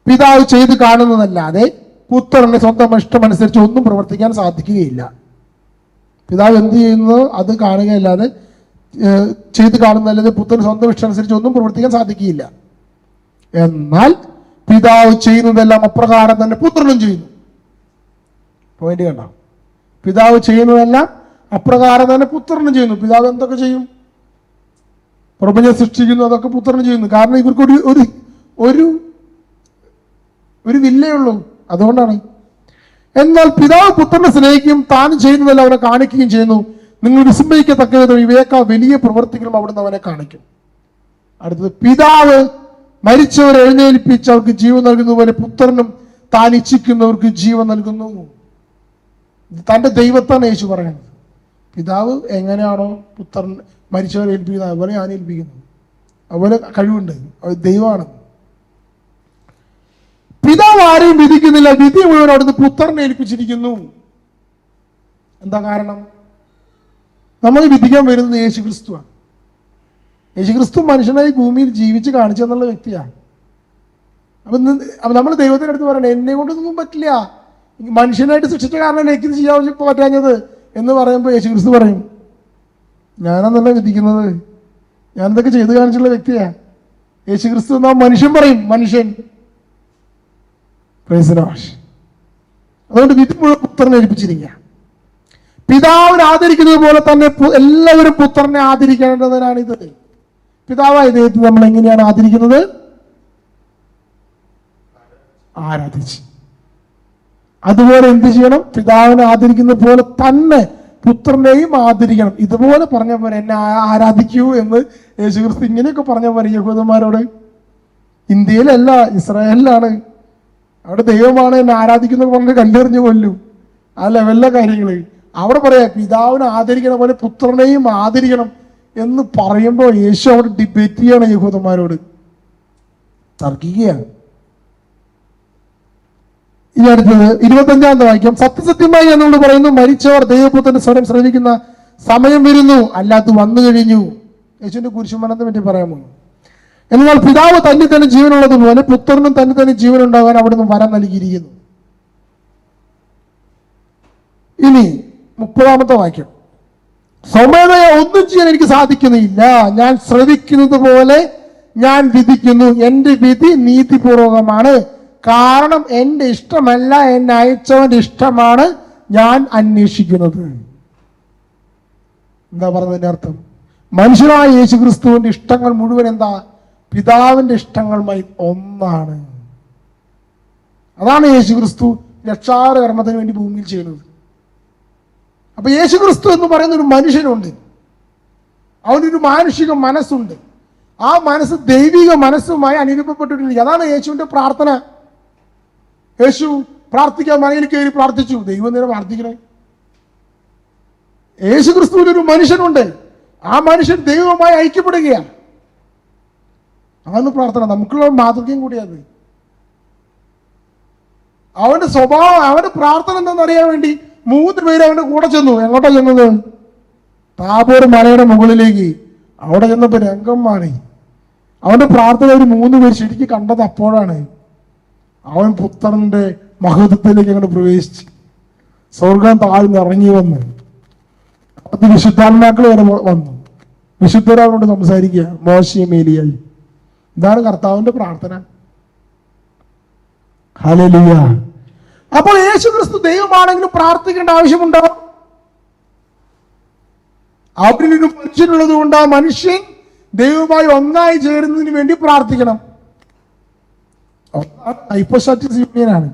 പിതാവ് ചെയ്ത് കാണുന്നതല്ലാതെ പുത്രന് സ്വന്തം ഇഷ്ടമനുസരിച്ച് ഒന്നും പ്രവർത്തിക്കാൻ സാധിക്കുകയില്ല. പിതാവ് എന്ത് ചെയ്യുന്നത് അത് കാണുകയല്ലാതെ ചെയ്ത് കാണുന്നതല്ലാതെ പുത്രന് സ്വന്തം ഇഷ്ടമനുസരിച്ച് ഒന്നും പ്രവർത്തിക്കാൻ സാധിക്കുകയില്ല. എന്നാൽ പിതാവ് ചെയ്യുന്നതെല്ലാം അപ്രകാരം തന്നെ പുത്രനും ചെയ്യുന്നു. പോയിന്റ് കണ്ടോ? പിതാവ് ചെയ്യുന്നതെല്ലാം അപ്രകാരം തന്നെ പുത്രനും ചെയ്യുന്നു. പിതാവ് എന്തൊക്കെ ചെയ്യും? പ്രപഞ്ചം സൃഷ്ടിക്കുന്നു, അതൊക്കെ പുത്രനും ചെയ്യുന്നു. കാരണം ഇവർക്ക് ഒരു ഒരു ഒരു വില്ലേ ഉള്ളൂ, അതുകൊണ്ടാണ്. എന്നാൽ പിതാവ് പുത്രനെ സ്നേഹിക്കുകയും താൻ ചെയ്യുന്നതെല്ലാം അവനെ കാണിക്കുകയും ചെയ്യുന്നു. നിങ്ങൾ വിസ്മയിക്കത്തക്ക വിധം ഇവയേക്കാൾ വലിയ പ്രവൃത്തികളും അവിടുന്ന് അവനെ കാണിക്കും. അടുത്തത്, പിതാവ് മരിച്ചവരെ എഴുന്നേൽപ്പിച്ച് അവർക്ക് ജീവൻ നൽകുന്ന പോലെ പുത്രനും താൻ ഇച്ഛിക്കുന്നവർക്ക് ജീവൻ നൽകുന്നു. തൻ്റെ ദൈവത്താണ് യേശു പറയുന്നത്. പിതാവ് എങ്ങനെയാണോ പുത്രൻ മരിച്ചവരെ ഏൽപ്പിക്കുന്നത് അതുപോലെ ഞാൻ ഏൽപ്പിക്കുന്നു. അതുപോലെ കഴിവുണ്ട്, ദൈവമാണ്. പിതാവ് ആരെയും വിധിക്കുന്നില്ല, വിധി മുഴുവൻ അവിടുന്ന് പുത്രനെ ഏൽപ്പിച്ചിരിക്കുന്നു. എന്താ കാരണം? നമ്മൾ വിധിക്കാൻ വരുന്നത് യേശു ക്രിസ്തുവാണ്. യേശു ക്രിസ്തു മനുഷ്യനായി ഭൂമിയിൽ ജീവിച്ച് കാണിച്ചു എന്നുള്ള വ്യക്തിയാണ്. അപ്പൊ നമ്മൾ ദൈവത്തിന്റെ അടുത്ത് പറയണേ, എന്നെ കൊണ്ടൊന്നും പറ്റില്ല, മനുഷ്യനായിട്ട് സൃഷ്ടിച്ച കാരണം എനിക്ക് ചെയ്യാൻ പറ്റാഞ്ഞത് എന്ന് പറയുമ്പോൾ യേശു ക്രിസ്തു പറയും, ഞാനെന്നല്ല വിധിക്കുന്നത്, ഞാൻ എന്തൊക്കെ ചെയ്ത് കാണിച്ചുള്ള വ്യക്തിയാ. യേശു ക്രിസ്തു എന്നാ മനുഷ്യൻ പറയും, മനുഷ്യൻ. അതുകൊണ്ട് വിധി മുഴുവൻ പുത്രനെ ഏൽപ്പിച്ചിരിക്കുക. പിതാവിനെ ആദരിക്കുന്നത് പോലെ തന്നെ എല്ലാവരും പുത്രനെ ആദരിക്കേണ്ടതിനാണിത്. പിതാവായ ദൈവത്തെ നമ്മൾ എങ്ങനെയാണ് ആദരിക്കുന്നത്? ആരാധിച്ച്. അതുപോലെ എന്ത് ചെയ്യണം? പിതാവിനെ ആദരിക്കുന്ന പോലെ തന്നെ പുത്രനെയും ആദരിക്കണം. ഇതുപോലെ പറഞ്ഞ പോലെ എന്നെ ആരാധിക്കൂ എന്ന് യേശുക്രിസ്തു ഇങ്ങനെയൊക്കെ പറഞ്ഞ പോലെ യഹൂദന്മാരോട്. ഇന്ത്യയിലല്ല, ഇസ്രായേലിലാണ്. അവിടെ ദൈവമാണ് എന്നെ ആരാധിക്കുന്നത് പറഞ്ഞ് കല്ലെറിഞ്ഞു കൊല്ലും. ആ ലെവലിലെ കാര്യങ്ങൾ അവിടെ പറയാ, പിതാവിനെ ആദരിക്കണ പോലെ പുത്രനെയും ആദരിക്കണം എന്ന് പറയുമ്പോൾ യേശു അവിടെ ഡിബേറ്റ് ചെയ്യാണ് യഹൂദന്മാരോട്, തർക്കിക്കുകയാണ്. ഇനി അടുത്തത് 25-ാമത്തെ വാക്യം. സത്യസത്യമായി എന്നോട് പറയുന്നു, മരിച്ചവർ ദൈവപുത്രന്റെ സ്വരം ശ്രവിക്കുന്ന സമയം വരുന്നു, അല്ലാത്ത വന്നു കഴിഞ്ഞു. യേശുവിന്റെ കുരിശുമരണത്തെ പറ്റി പറയാമോ? എന്നാൽ പിതാവ് തന്നിൽ തന്നെ ജീവനുള്ളതുപോലെ പുത്രനും തന്നിൽ തന്നെ ജീവനുണ്ടാകാൻ അവിടുന്ന് വരം നൽകിയിരിക്കുന്നു. ഇനി 30-ാമത്തെ വാക്യം. സ്വമേധയാ ഒന്നും ചെയ്യാൻ എനിക്ക് സാധിക്കുന്നില്ല, ഞാൻ ശ്രവിക്കുന്നത് പോലെ ഞാൻ വിധിക്കുന്നു. എന്റെ വിധി നീതിപൂർവകമാണ്, കാരണം എന്റെ ഇഷ്ടമല്ല, എന്നെ അയച്ചവന്റെ ഇഷ്ടമാണ് ഞാൻ അന്വേഷിക്കുന്നത്. എന്താ പറഞ്ഞതിന്റെ അർത്ഥം? മനുഷ്യനായ യേശു ക്രിസ്തുവിന്റെ ഇഷ്ടങ്ങൾ മുഴുവൻ എന്താ? പിതാവിന്റെ ഇഷ്ടങ്ങളുമായി ഒന്നാണ്. അതാണ് യേശു ക്രിസ്തു രക്ഷാകര കർമ്മത്തിന് വേണ്ടി ഭൂമിയിൽ ചെയ്യുന്നത്. അപ്പൊ യേശു ക്രിസ്തു എന്ന് പറയുന്ന ഒരു മനുഷ്യനുണ്ട്, അവനൊരു മാനുഷിക മനസ്സുണ്ട്. ആ മനസ്സ് ദൈവിക മനസ്സുമായി അനുരൂപപ്പെട്ടിട്ടില്ല. അതാണ് യേശുവിന്റെ പ്രാർത്ഥന. യേശു പ്രാർത്ഥിക്കാൻ മലയിൽ കയറി പ്രാർത്ഥിച്ചു. ദൈവം നേരെ പ്രാർത്ഥിക്കണേ. യേശു ക്രിസ്തുവിൽ ഒരു മനുഷ്യനുണ്ട്, ആ മനുഷ്യൻ ദൈവവുമായി ഐക്യപ്പെടുകയാണ്. അതാണ് പ്രാർത്ഥന. നമുക്കുള്ള മാതൃകയും കൂടിയത്. അവന്റെ സ്വഭാവം, അവന്റെ പ്രാർത്ഥന എന്താണെന്ന് അറിയാൻ വേണ്ടി 3 പേര് അവന്റെ കൂടെ ചെന്നു. എങ്ങോട്ടാ ചെന്നത്? താബോർ മലയുടെ മുകളിലേക്ക്. അവിടെ ചെന്നപ്പോ രംഗം മാറി. അവന്റെ പ്രാർത്ഥന ഒരു 3 പേര് ശരിക്കും കണ്ടത് അപ്പോഴാണ്. അവൻ പുത്രന്റെ മഹത്വത്തിലേക്ക് അങ്ങോട്ട് പ്രവേശിച്ച് സ്വർഗം താഴ്ന്ന് ഇറങ്ങി വന്ന് അത് വിശുദ്ധാത്മാക്കൾ വരെ വന്നു. വിശുദ്ധരാവനോട് സംസാരിക്കുക, മോശയും ഏലിയായി. ഇതാണ് കർത്താവിന്റെ പ്രാർത്ഥന. ഹല്ലേലൂയ. അപ്പോൾ യേശു ക്രിസ്തു ദൈവമാണെങ്കിലും പ്രാർത്ഥിക്കേണ്ട ആവശ്യമുണ്ടോ? അവരിലൊരു മനുഷ്യനുള്ളത് കൊണ്ട് ആ മനുഷ്യൻ ദൈവവുമായി ഒന്നായി ചേരുന്നതിന് വേണ്ടി പ്രാർത്ഥിക്കണം. ഹൈപ്പോസ്റ്റാറ്റിക് യൂണിയനാണ്.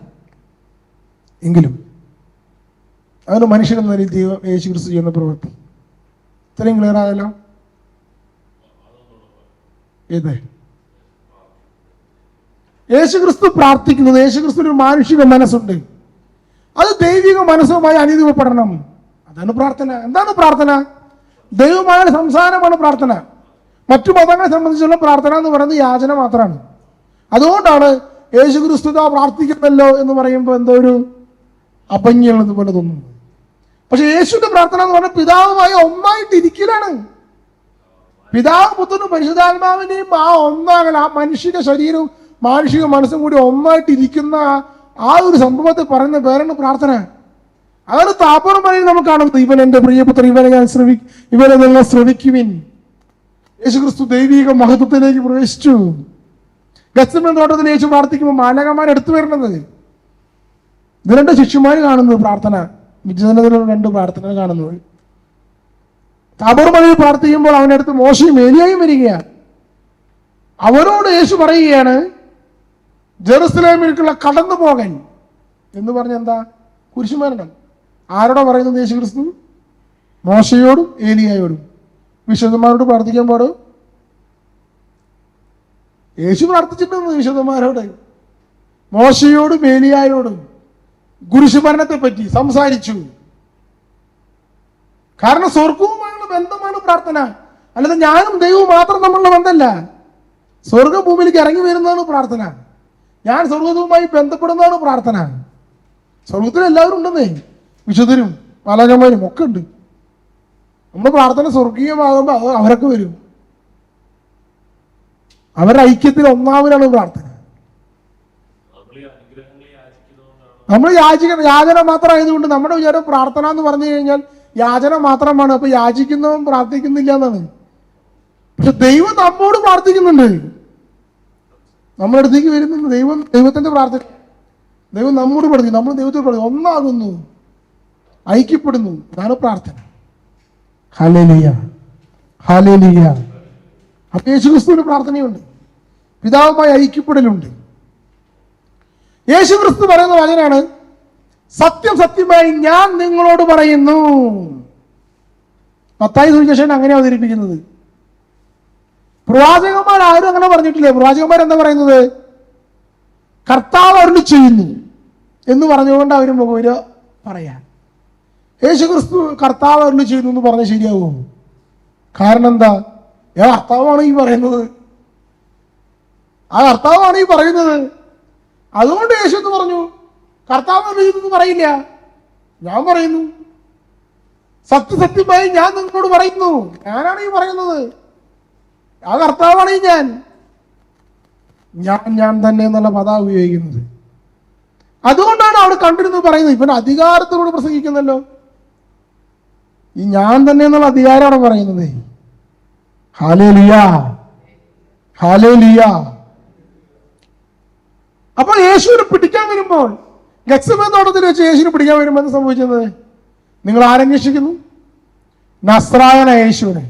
എങ്കിലും അതൊരു മനുഷ്യനെന്ന നിലയിൽ ദൈവം യേശു ക്രിസ്തു ചെയ്യുന്ന പ്രവൃത്തി. ഇത്രയും ക്ലിയർ ആയല്ലോ? ഏത് യേശു ക്രിസ്തു പ്രാർത്ഥിക്കുന്നത്, യേശു ക്രിസ്തു ഒരു മാനുഷിക മനസ്സുണ്ട്, അത് ദൈവിക മനസ്സുമായി അനുരൂപപ്പെടണം. അതാണ് പ്രാർത്ഥന. എന്താണ് പ്രാർത്ഥന? ദൈവമായ സംസാരമാണ് പ്രാർത്ഥന. മറ്റു മതങ്ങളെ സംബന്ധിച്ചുള്ള പ്രാർത്ഥന എന്ന് പറയുന്നത് യാചന മാത്രമാണ്. അതുകൊണ്ടാണ് യേശു ക്രിസ്തു പ്രാർത്ഥിക്കുന്നല്ലോ എന്ന് പറയുമ്പോൾ എന്തോ ഒരു അഭംഗിയുള്ളത് പോലെ തോന്നുന്നു. പക്ഷെ യേശുവിന്റെ പ്രാർത്ഥന എന്ന് പറഞ്ഞാൽ പിതാവുമായി ഒന്നായിട്ട് ഇരിക്കലാണ്. പിതാവ് പുത്രനും പരിശുദ്ധാത്മാവിന്റെയും ആ ഒന്നാകൽ, ആ മനുഷ്യ ശരീരവും മാനുഷിക മനസ്സും കൂടി ഒന്നായിട്ടിരിക്കുന്ന ആ ഒരു സംഭവത്തെ പറയുന്ന പേരാണ് പ്രാർത്ഥന. അതാണ് താപോർ മലയിൽ നമുക്ക് കാണുന്നത്. ഇവൻ എൻ്റെ പ്രിയപുത്രൻ, ഇവനെ നിങ്ങൾ ശ്രവിക്കുവിൻ. യേശുക്രിസ്തു ദൈവിക മഹത്വത്തിലേക്ക് പ്രവേശിച്ചു. ഗെത്സമേൻ തോട്ടത്തിൽ യേശു പ്രാർത്ഥിക്കുമ്പോൾ മാലാഖമാർ എടുത്തു വരുന്നത്. ഇത് രണ്ട് ശിഷ്യന്മാർ കാണുന്നത് പ്രാർത്ഥന, വിജയനത്തിലുള്ള രണ്ട് പ്രാർത്ഥന കാണുന്നത്. താബോർ മലയിൽ പ്രാർത്ഥിക്കുമ്പോൾ അവൻ്റെ അടുത്ത് മോശയും ഏലിയായും വരികയാണ്. അവരോട് യേശു പറയുകയാണ്, ജെറുസലേമിലേക്കുള്ള കടന്നു പോകൻ എന്ന് പറഞ്ഞ എന്താ? കുരിശുമരണം. ആരോടാ പറയുന്നത്? യേശു ക്രിസ്തു മോശയോടും ഏലിയായോടും. വിശുദ്ധന്മാരോട് പ്രാർത്ഥിക്കാൻ പാടോ? യേശു പ്രാർത്ഥിച്ചിട്ടുണ്ട് വിശുദ്ധന്മാരോട്, മോശയോടും ഏലിയായോടും കുരിശുമരണത്തെ പറ്റി സംസാരിച്ചു. കാരണം സ്വർഗവുമായുള്ള ബന്ധമാണ് പ്രാർത്ഥന. അല്ലാതെ ഞാനും ദൈവവും മാത്രം തമ്മിലുള്ള ബന്ധമല്ല. സ്വർഗഭൂമിയിലേക്ക് ഇറങ്ങി വരുന്നതാണ് പ്രാർത്ഥന. ഞാൻ സ്വർഗവുമായി ബന്ധപ്പെടുന്നതാണ് പ്രാർത്ഥന. സ്വർഗത്തിൽ എല്ലാവരും ഉണ്ടെന്നേ, വിശുദ്ധരും മാലാഖമാരും ഒക്കെ ഉണ്ട്. നമ്മുടെ പ്രാർത്ഥന സ്വർഗീയമാകുമ്പോൾ അവരൊക്കെ വരും. അവരുടെ ഐക്യത്തിൽ ഒന്നാമനാണ് പ്രാർത്ഥന. നമ്മൾ യാചന മാത്രമായതുകൊണ്ട് നമ്മുടെ വിചാരം പ്രാർത്ഥന എന്ന് പറഞ്ഞു കഴിഞ്ഞാൽ യാചന മാത്രമാണ്. അപ്പൊ യാചിക്കുന്നവൻ പ്രാർത്ഥിക്കുന്നില്ല എന്നാണ്. പക്ഷെ ദൈവം നമ്മോട് പ്രാർത്ഥിക്കുന്നുണ്ട്, നമ്മുടെ അടുത്തേക്ക് വരുന്നുണ്ട്. ദൈവത്തിന്റെ പ്രാർത്ഥന ദൈവം നമ്മോട് പഠിക്കും, നമ്മൾ ദൈവത്തോട് പഠിക്കും, ഒന്നാകുന്നു, ഐക്യപ്പെടുന്നു. അതാണ് പ്രാർത്ഥന. Hallelujah, hallelujah. അപ്പൊ യേശുക്രിസ്തുവിന്റെ പ്രാർത്ഥനയുണ്ട്, പിതാവുമായി ഐക്യപ്പെടലുണ്ട്. യേശുക്രിസ്തു പറയുന്ന വചനാണ്, സത്യം സത്യമായി ഞാൻ നിങ്ങളോട് പറയുന്നു. മത്തായി സുവിശേഷം അങ്ങനെ അവതരിപ്പിക്കുന്നത്. പ്രവാചകന്മാർ ആരും അങ്ങനെ പറഞ്ഞിട്ടില്ലേ. പ്രവാചകന്മാർ എന്താ പറയുന്നത്? കർത്താവ് അരുളി ചെയ്യുന്നു എന്ന് പറഞ്ഞുകൊണ്ട് അവർ മുഖവര പറയാൻ. യേശുക്രിസ്തു കർത്താവ് അരുളി ചെയ്യുന്നു എന്ന് പറഞ്ഞാൽ ശരിയാവുമോ? കാരണം എന്താ? കർത്താവാണ് ഈ പറയുന്നത്, ആ കർത്താവാണ് ഈ പറയുന്നത്. അതുകൊണ്ട് യേശു എന്ന് പറഞ്ഞു. കർത്താവ് അരുളി ചെയ്യുന്നു പറയില്ല, ഞാൻ പറയുന്നു. സത്യസത്യമായി ഞാൻ നിങ്ങളോട് പറയുന്നു, ഞാനാണ് ഈ പറയുന്നത്, ആ കർത്താവാണ് ഈ ഞാൻ തന്നെ എന്നുള്ള പദം ഉപയോഗിക്കുന്നത്. അതുകൊണ്ടാണ് അവിടെ കണ്ടിരുന്നത് പറയുന്നത്. ഇവൻ അധികാരത്തോട് പ്രസംഗിക്കുന്നല്ലോ. ഈ ഞാൻ തന്നെ എന്നുള്ള അധികാരമാണ് പറയുന്നത്. Hallelujah, hallelujah. അപ്പോൾ യേശുവിനെ പിടിക്കാൻ വരുമ്പോൾ, ഗെത്സമേൻ തോട്ടത്തിൽ വെച്ച് യേശുവിനെ പിടിക്കാൻ വരുമ്പോൾ എന്താ സംഭവിച്ചത്? നിങ്ങൾ ആരന്വേഷിക്കുന്നു? നസ്രായനായ യേശുവിനെ.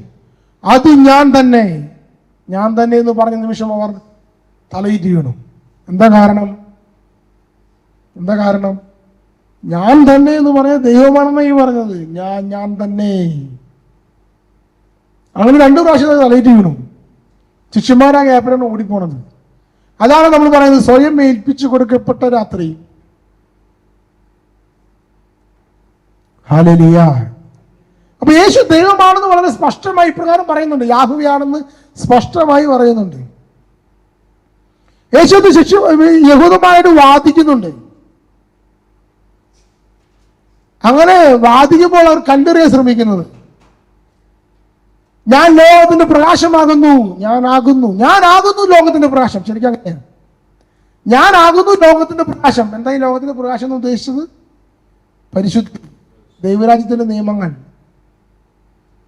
അത് ഞാൻ തന്നെ എന്ന് പറഞ്ഞ നിമിഷം അവർ തലയിട്ട് വീണു. എന്താ കാരണം? ഞാൻ തന്നെ എന്ന് പറഞ്ഞ ദൈവമാണെന്ന് ഈ പറഞ്ഞത്. ഞാൻ തന്നെ. അങ്ങനെ 2 പ്രാവശ്യം തലയിട്ട് വീണു. ശിഷ്യന്മാരാ ഗ്യാപ്പിലാണ് ഓടിപ്പോണത്. അതാണ് നമ്മൾ പറയുന്നത് സ്വയം ഏൽപ്പിച്ചു കൊടുക്കപ്പെട്ട രാത്രി. ഹല്ലേലൂയ. അപ്പൊ യേശു ദൈവമാണെന്ന് വളരെ സ്പഷ്ടമായി ഇപ്രകാരം പറയുന്നുണ്ട്. യാഹ്വയാണെന്ന് സ്പഷ്ടമായി പറയുന്നുണ്ട്. യേശു യഹൂദന്മാരോട് വാദിക്കുന്നുണ്ട്. അങ്ങനെ വാദിക്കുമ്പോൾ അവർ കല്ലെറിയാൻ ശ്രമിക്കുന്നത്, ഞാൻ ലോകത്തിന്റെ പ്രകാശമാകുന്നു, ഞാനാകുന്നു ലോകത്തിന്റെ പ്രകാശം. ശരിക്കും അങ്ങനെയാണ്. ഞാനാകുന്നു ലോകത്തിന്റെ പ്രകാശം. എന്താ ഈ ലോകത്തിന്റെ പ്രകാശം എന്ന് ഉദ്ദേശിച്ചത്? പരിശുദ്ധി, ദൈവരാജ്യത്തിന്റെ നിയമങ്ങൾ.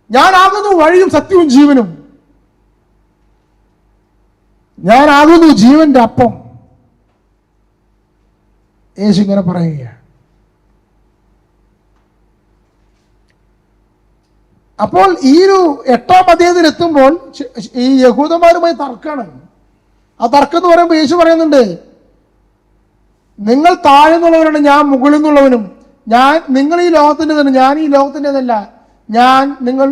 ഞാനാകുന്നു വഴിയും സത്യവും ജീവനും. ഞാനാകുന്നു ജീവന്റെ അപ്പം. യേശു ഇങ്ങനെ പറയുകയാണ്. അപ്പോൾ ഈ ഒരു 8-ാം അധ്യായത്തിൽ എത്തുമ്പോൾ ഈ യഹൂദന്മാരുമായി തർക്കമാണ്. ആ തർക്കം എന്ന് പറയുമ്പോൾ യേശു പറയുന്നുണ്ട്, നിങ്ങൾ താഴെ നിന്നുള്ളവരാണ്, ഞാൻ മുകളിൽ നിന്നുള്ളവനും. നിങ്ങൾ ഈ ലോകത്തിൻ്റെതല്ല, ഞാൻ ഈ ലോകത്തിൻ്റെതല്ല. നിങ്ങൾ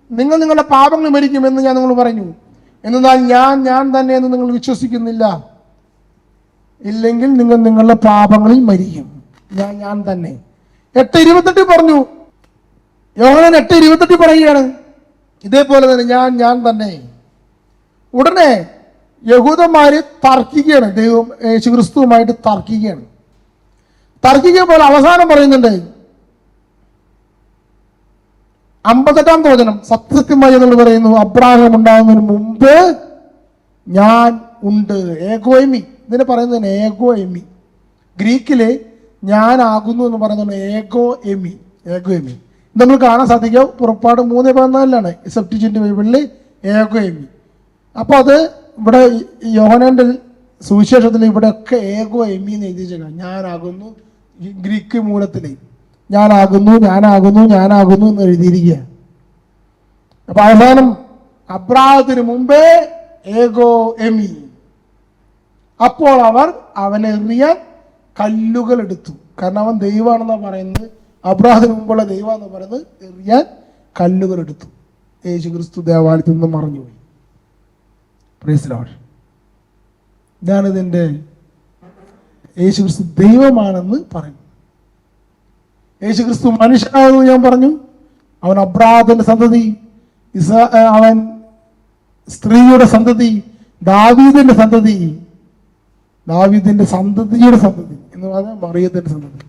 നിങ്ങളുടെ പാപങ്ങൾ മരിക്കുമെന്ന് ഞാൻ നിങ്ങൾ പറഞ്ഞു. എന്നാൽ ഞാൻ തന്നെ എന്ന് നിങ്ങൾ വിശ്വസിക്കുന്നില്ല. ഇല്ലെങ്കിൽ നിങ്ങൾ നിങ്ങളുടെ പാപങ്ങളിൽ മരിക്കും. ഞാൻ തന്നെ. 8:28 പറഞ്ഞു. യോഹന്നാൻ 8:28 പറയുകയാണ് ഇതേപോലെ തന്നെ ഞാൻ തന്നെ. ഉടനെ യഹൂദന്മാര് തർക്കിക്കുകയാണ്, യേശുക്രിസ്തുവുമായിട്ട് തർക്കിക്കുമ്പോൾ അവസാനം പറയുന്നുണ്ട്, 58-ാമത്തെ വചനം സത്യസത്യമായി എന്നുള്ളത് പറയുന്നു, അബ്രാഹാം ഉണ്ടാകുന്നതിന് മുമ്പ് ഞാൻ ഉണ്ട്. ഏഗോഎമി, ഇതിനെ പറയുന്നതിന് ഏഗോഎമി. ഗ്രീക്കില് ഞാനാകുന്നു എന്ന് പറയുന്നത് ഏഗോഎമി. ഏഗോഎമി ഇത് നമ്മൾ കാണാൻ സാധിക്കുക പുറപ്പാട് 3:14 സെപ്റ്റിജിന്റ് ബൈബിളിൽ ഏഗോഎമി. അപ്പോൾ അത് ഇവിടെ യോഹന്നാന്റെ സുവിശേഷത്തിൽ ഇവിടെയൊക്കെ ഏഗോഎമി എന്ന് എഴുതിച്ചേക്കാം. ഞാനാകുന്നു, ഗ്രീക്ക് മൂലത്തില് ഞാനാകുന്നു ഞാനാകുന്നു ഞാനാകുന്നു എന്ന് എഴുതിയിരിക്കുക. അപ്പൊ അവസാനം അബ്രാഹത്തിന് മുമ്പേ ഏഗോഎമി. അപ്പോൾ അവർ അവനെ എറിയാൻ കല്ലുകൾ എടുത്തു. കാരണം അവൻ ദൈവമാണെന്നാണ് പറയുന്നത്. അബ്രാഹത്തിന് മുമ്പുള്ള ദൈവമാണെന്ന് പറയുന്നത് എറിയാൻ കല്ലുകൾ എടുത്തു. യേശു ക്രിസ്തു ദേവാലയത്തിൽ നിന്ന് മറഞ്ഞുപോയി. Praise Lord. ഇതാണ് ഇതിൻ്റെ യേശു ക്രിസ്തു ദൈവമാണെന്ന് പറയുന്നു. യേശു ക്രിസ്തു മനുഷ്യനാണെന്ന് ഞാൻ പറഞ്ഞു. അവൻ അബ്രാഹത്തിന്റെ സന്തതി, അവൻ സ്ത്രീയുടെ സന്തതി, ദാവീദിന്റെ സന്തതി, ദാവീദിന്റെ സന്തതിയുടെ സന്തതി എന്ന് പറഞ്ഞാൽ മറിയത്തിന്റെ സന്തതി.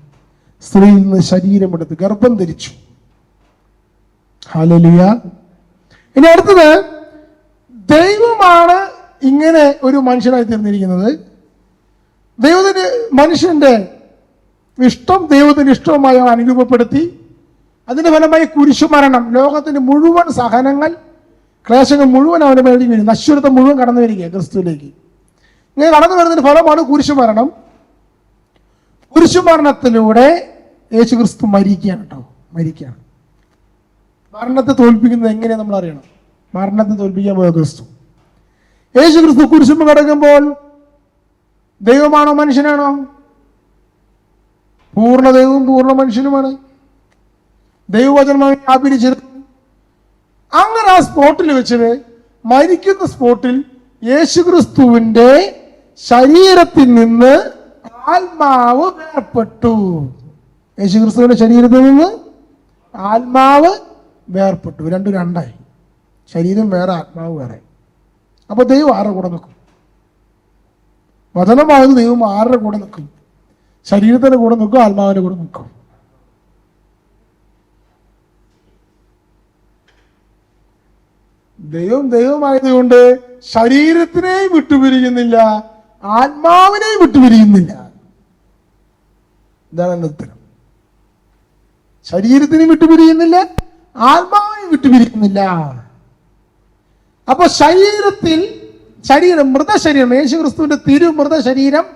സ്ത്രീയിൽ നിന്ന് ശരീരമെടുത്ത് ഗർഭം ധരിച്ചു. ഹല്ലേലൂയ. ഇനി അടുത്തത്, ദൈവമാണ് ഇങ്ങനെ ഒരു മനുഷ്യനായി തീർന്നിരിക്കുന്നത്. ദൈവത്തിന് മനുഷ്യന്റെ ഇഷ്ടം ദൈവത്തിന് ഇഷ്ടവുമായി അനുരൂപപ്പെടുത്തി. അതിന്റെ ഫലമായി കുരിശുമരണം, ലോകത്തിന്റെ മുഴുവൻ സഹനങ്ങൾ, ക്ലേശങ്ങൾ മുഴുവൻ അവന്റെ മേളിൽ വീഴും. നശ്വരത്വം മുഴുവൻ കടന്നു വരിക ക്രിസ്തുവിലേക്ക്. ഇങ്ങനെ കടന്നു വരുന്നതിന്റെ ഫലമാണ് കുരിശുമരണം. കുരിശുമരണത്തിലൂടെ യേശു ക്രിസ്തു മരിക്കുകയാണ് കേട്ടോ. മരിക്കുകയാണ്. മരണത്തെ തോൽപ്പിക്കുന്നത് എങ്ങനെയാ നമ്മൾ അറിയണം. മരണത്തെ തോൽപ്പിക്കാൻ പോയ ക്രിസ്തു. യേശു ക്രിസ്തു കുരിശുമ്മ കിടക്കുമ്പോൾ ദൈവമാണോ മനുഷ്യനാണോ? പൂർണ്ണ ദൈവവും പൂർണ്ണ മനുഷ്യനുമാണ്. ദൈവവചനമായി വ്യാപരിച്ചിരുന്നു. അങ്ങനെ ആ സ്പോട്ടിൽ വെച്ചിട്ട്, മരിക്കുന്ന സ്പോട്ടിൽ യേശു ക്രിസ്തുവിന്റെ ശരീരത്തിൽ നിന്ന് ആത്മാവ് വേർപെട്ടു. യേശു ക്രിസ്തുവിന്റെ ശരീരത്തിൽ നിന്ന് ആത്മാവ് വേർപെട്ടു. രണ്ടും രണ്ടായി. ശരീരം വേറെ, ആത്മാവ് വേറെ. അപ്പൊ ദൈവം ആരുടെ കൂടെ നിൽക്കും? വചനമാകുന്ന ദൈവം ആരുടെ കൂടെ നിൽക്കും? ശരീരത്തിന്റെ കൂടെ നിൽക്കും, ആത്മാവിന്റെ കൂടെ നിൽക്കും. ദൈവം ദൈവമായതുകൊണ്ട് ശരീരത്തിനെയും വിട്ടുപിരിയുന്നില്ല, ആത്മാവിനെയും വിട്ടുപിരിയുന്നില്ല. ഇതാണ് എൻ്റെ ഉത്തരം. ശരീരത്തിനെയും വിട്ടുപിരിയുന്നില്ല, ആത്മാവിനെയും വിട്ടുപിരിയുന്നില്ല. അപ്പൊ ശരീരം മൃതശരീരം, യേശു ക്രിസ്തുവിന്റെ മൃതശരീരം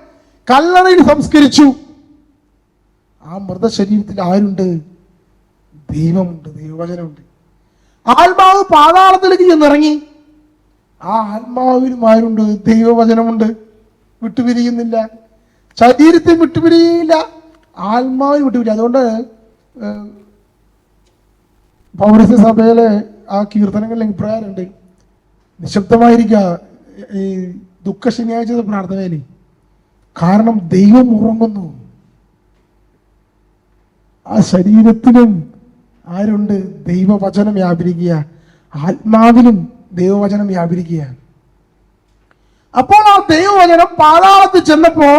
കല്ലറയിൽ സംസ്കരിച്ചു. ആ മൃതശരീരത്തിൽ ആരുണ്ട്? ദൈവമുണ്ട്, ദൈവവചനമുണ്ട്. ആത്മാവ് പാതാളത്തിലേക്ക് ചെന്നിറങ്ങി. ആ ആത്മാവിലും ആരുണ്ട്? ദൈവവചനമുണ്ട്. വിട്ടുപിരിയുന്നില്ല. ശരീരത്തിൽ വിട്ടുപിരിയില്ല, ആത്മാവിന് വിട്ടുപിരിയില്ല. അതുകൊണ്ട് പൗരസ്ത്യ സഭയിലെ ആ കീർത്തനങ്ങളിൽ അഭിപ്രായമുണ്ട്, നിശബ്ദമായിരിക്കുക ഈ ദുഃഖ ശനിയാഴ്ച പ്രാർത്ഥനയിൽ. കാരണം ദൈവം ഉറങ്ങുന്നു. ആ ശരീരത്തിലും ആരുണ്ട്? ദൈവവചനം വ്യാപരിക്കുക. ആത്മാവിലും ദൈവവചനം വ്യാപരിക്കുക. അപ്പോൾ ആ ദൈവവചനം പാതാളത്തിൽ ചെന്നപ്പോ,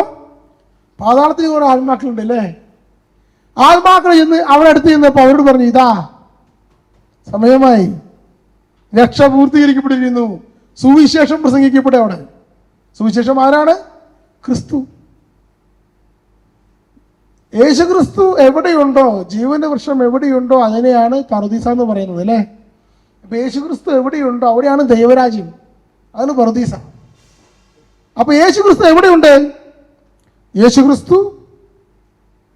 പാതാളത്തിൽ കുറെ ആത്മാക്കളുണ്ട് അല്ലേ? ആത്മാക്കൾ ചെന്ന് അവിടെ അടുത്ത് ചെന്നപ്പോ അവരോട് പറഞ്ഞു, ഇതാ സമയമായി, രക്ഷ പൂർത്തീകരിക്കപ്പെട്ടിരിക്കുന്നു, സുവിശേഷം പ്രസംഗിക്കപ്പെട്ട. അവിടെ സുവിശേഷം ആരാണ്? ക്രിസ്തു. യേശു ക്രിസ്തു എവിടെയുണ്ടോ, ജീവന്റെ വൃക്ഷം എവിടെയുണ്ടോ അതിനെയാണ് പറുദീസ എന്ന് പറയുന്നത് അല്ലേ? അപ്പൊ യേശു ക്രിസ്തു എവിടെയുണ്ടോ അവിടെയാണ് ദൈവരാജ്യം. അതാണ് പറുദീസ. അപ്പൊ യേശു ക്രിസ്തു എവിടെയുണ്ട്? യേശു ക്രിസ്തു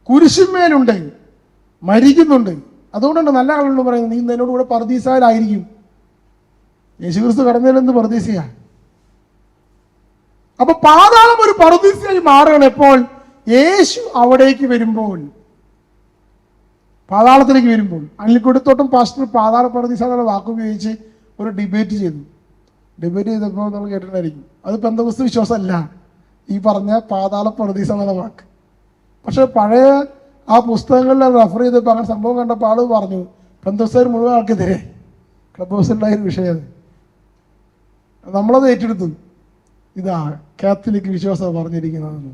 കുരിശിന്മേലുണ്ട്, മരിക്കുന്നുണ്ട്. അതുകൊണ്ടാണ് നല്ല ആളുകൾ പറയുന്നത്, നീ എന്നോട് കൂടെ പറുദീസയിലായിരിക്കും. യേശു ക്രിസ്തു കടന്നതിലെന്ത് പറുദീസയാ? അപ്പൊ പാതാളം ഒരു പറുദീസയായി മാറുകയാണ്. എപ്പോൾ? യേശു അവിടേക്ക് വരുമ്പോൾ, പാതാളത്തിലേക്ക് വരുമ്പോൾ. അനിൽക്കുടത്തോട്ടും പാസ്റ്റർ പാതാള പറുദീസ എന്നുള്ള വാക്കുപയോഗിച്ച് ഒരു ഡിബേറ്റ് ചെയ്തു. ഡിബേറ്റ് ചെയ്തപ്പോൾ നമ്മൾ കേട്ടിട്ടുണ്ടായിരിക്കും, അത് പെന്തക്കോസ്ത് വിശ്വാസമല്ല ഈ പറഞ്ഞ പാതാള പറുദീസ എന്നുള്ള വാക്ക്. പക്ഷെ പഴയ ആ പുസ്തകങ്ങളിൽ റെഫർ ചെയ്തപ്പോൾ അങ്ങനെ സംഭവം കണ്ടപ്പോൾ ആള് പറഞ്ഞു, പെന്തക്കോസ്തുകാർ മുഴുവൻ ആൾക്കെതിരെ ക്ലബ് ഹൗസിലുണ്ടായൊരു വിഷയം. നമ്മളത് ഏറ്റെടുത്തു. ഇതാ കാത്തലിക് വിശ്വാസം പറഞ്ഞിരിക്കുന്നത്.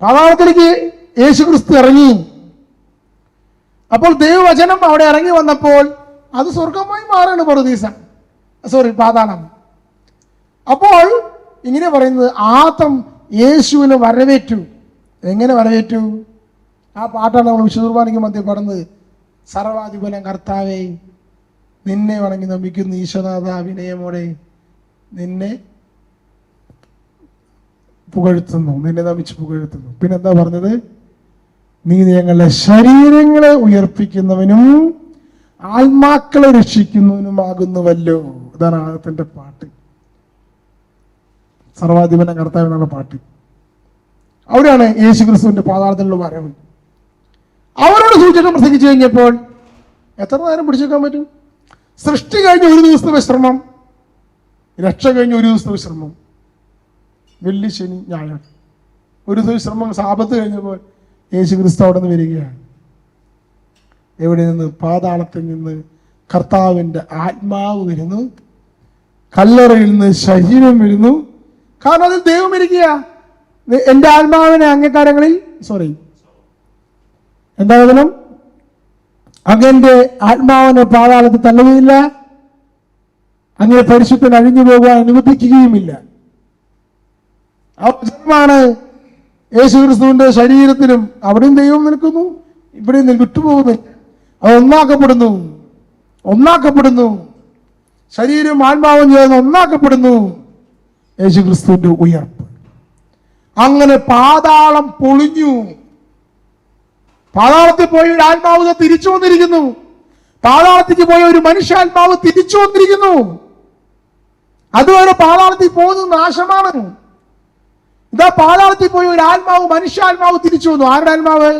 പാതാളത്തിലേക്ക് യേശു ക്രിസ്തു ഇറങ്ങി. അപ്പോൾ ദൈവവചനം അവിടെ ഇറങ്ങി വന്നപ്പോൾ അത് സ്വർഗമായി മാറാണ് പറുദീസ, പാതാളം. അപ്പോൾ ഇങ്ങനെ പറയുന്നത്, ആദം യേശുവിനെ വരവേറ്റു. എങ്ങനെ വരവേറ്റു? ആ പാട്ടാണ് നമ്മൾ വിശുദ്ധ കുർബാനയ്ക്ക് മധ്യ പാടുന്നത്. സർവാധിപനം കർത്താവേ നിന്നെ വണങ്ങി നമിക്കുന്നു, ഈശ്വനാഥ വിനയമോടെ നിന്നെ പുകഴ്ത്തുന്നു, നിന്നെ നമിച്ച് പുകഴ്ത്തുന്നു. പിന്നെന്താ പറഞ്ഞത്? നീ ഞങ്ങളുടെ ശരീരങ്ങളെ ഉയർപ്പിക്കുന്നവനും ആത്മാക്കളെ രക്ഷിക്കുന്നവനുമാകുന്നുവല്ലോ. ഇതാണ് ആദത്തിന്റെ പാട്ട്, സർവാധിപനം കർത്താവ് എന്നുള്ള പാട്ട്. അവിടെയാണ് യേശു ക്രിസ്തുവിന്റെ പാതാളത്തിലുള്ള വരവ്. അവരോട് സൂചിച്ചിട്ട് പ്രസംഗിച്ചു കഴിഞ്ഞപ്പോൾ എത്ര നേരം പിടിച്ചേക്കാൻ പറ്റും? സൃഷ്ടി കഴിഞ്ഞ് ഒരു ദിവസത്തെ വിശ്രമം, രക്ഷ കഴിഞ്ഞ് ഒരു ദിവസത്തെ വിശ്രമം, വെള്ളി ശനി ഞായർ ഒരു ദിവസം വിശ്രമം. സാബത്ത് കഴിഞ്ഞപ്പോൾ യേശു ക്രിസ്തു അവിടെ നിന്ന് വരികയാണ്. എവിടെ നിന്ന്? പാതാളത്തിൽ നിന്ന് കർത്താവിൻ്റെ ആത്മാവ് വരുന്നു, കല്ലറയിൽ നിന്ന് ശരീരം വരുന്നു. കാരണം അതിൽ ദൈവം ഇരിക്കുക. എൻ്റെ ആത്മാവിനെ അംഗീകാരങ്ങളിൽ എന്താ വചനം? അങ്ങന്റെ ആത്മാവിനെ പാതാളത്തിൽ തള്ളുകയില്ല, അങ്ങനെ പരിശുദ്ധൻ അഴിഞ്ഞു പോകാൻ അനുവദിക്കുകയുമില്ല. ആ വചനമാണ് യേശു ക്രിസ്തുവിന്റെ ശരീരത്തിലും. അവിടെയും ദൈവം നിൽക്കുന്നു, ഇവിടെയും വിട്ടുപോകുന്നില്ല. അത് ഒന്നാക്കപ്പെടുന്നു. ശരീരവും ആത്മാവും ചേർന്ന് ഒന്നാക്കപ്പെടുന്നു. യേശു ക്രിസ്തുവിന്റെ ഉയർപ്പ്. അങ്ങനെ പാതാളം പൊളിഞ്ഞു. പാതാളത്തിൽ പോയ ഒരു ആത്മാവ് തിരിച്ചു വന്നിരിക്കുന്നു. പാതാളത്തേക്ക് പോയ ഒരു മനുഷ്യാത്മാവ് തിരിച്ചു വന്നിരിക്കുന്നു. അതുവരെ പാതാളത്തിൽ പോകുന്നത് നാശമാണ്. ഇതാ പാതാളത്തിൽ പോയ ഒരു ആത്മാവ്, മനുഷ്യാത്മാവ് തിരിച്ചു വന്നു. ആരുടെ ആത്മാവ്?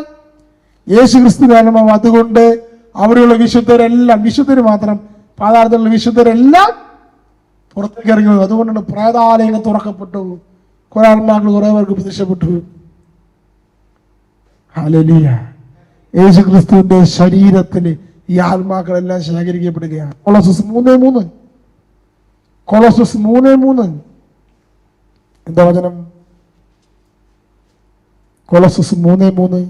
യേശു ക്രിസ്തുവിന്റെ ആത്മാവ്. അതുകൊണ്ട് അവിടെയുള്ള വിശുദ്ധര് മാത്രം, പാതാളത്തിലുള്ള വിശുദ്ധരെല്ലാം പുറത്തേക്ക് ഇറങ്ങി വന്നു. അതുകൊണ്ടാണ് പ്രേതാലയങ്ങൾ തുറക്കപ്പെട്ടു, കുറെ ആത്മാക്കൾ കുറെ പേർക്ക് പ്രത്യക്ഷപ്പെട്ടു. ഹല്ലേലൂയ. യേശു ക്രിസ്തുവിന്റെ ശരീരത്തിൽ ഈ ആത്മാക്കളെല്ലാം ശേഖരിക്കപ്പെടുകയാണ്. കൊളോസസ് 3:3 എന്താ വചനം? കൊളോസസ് 3:3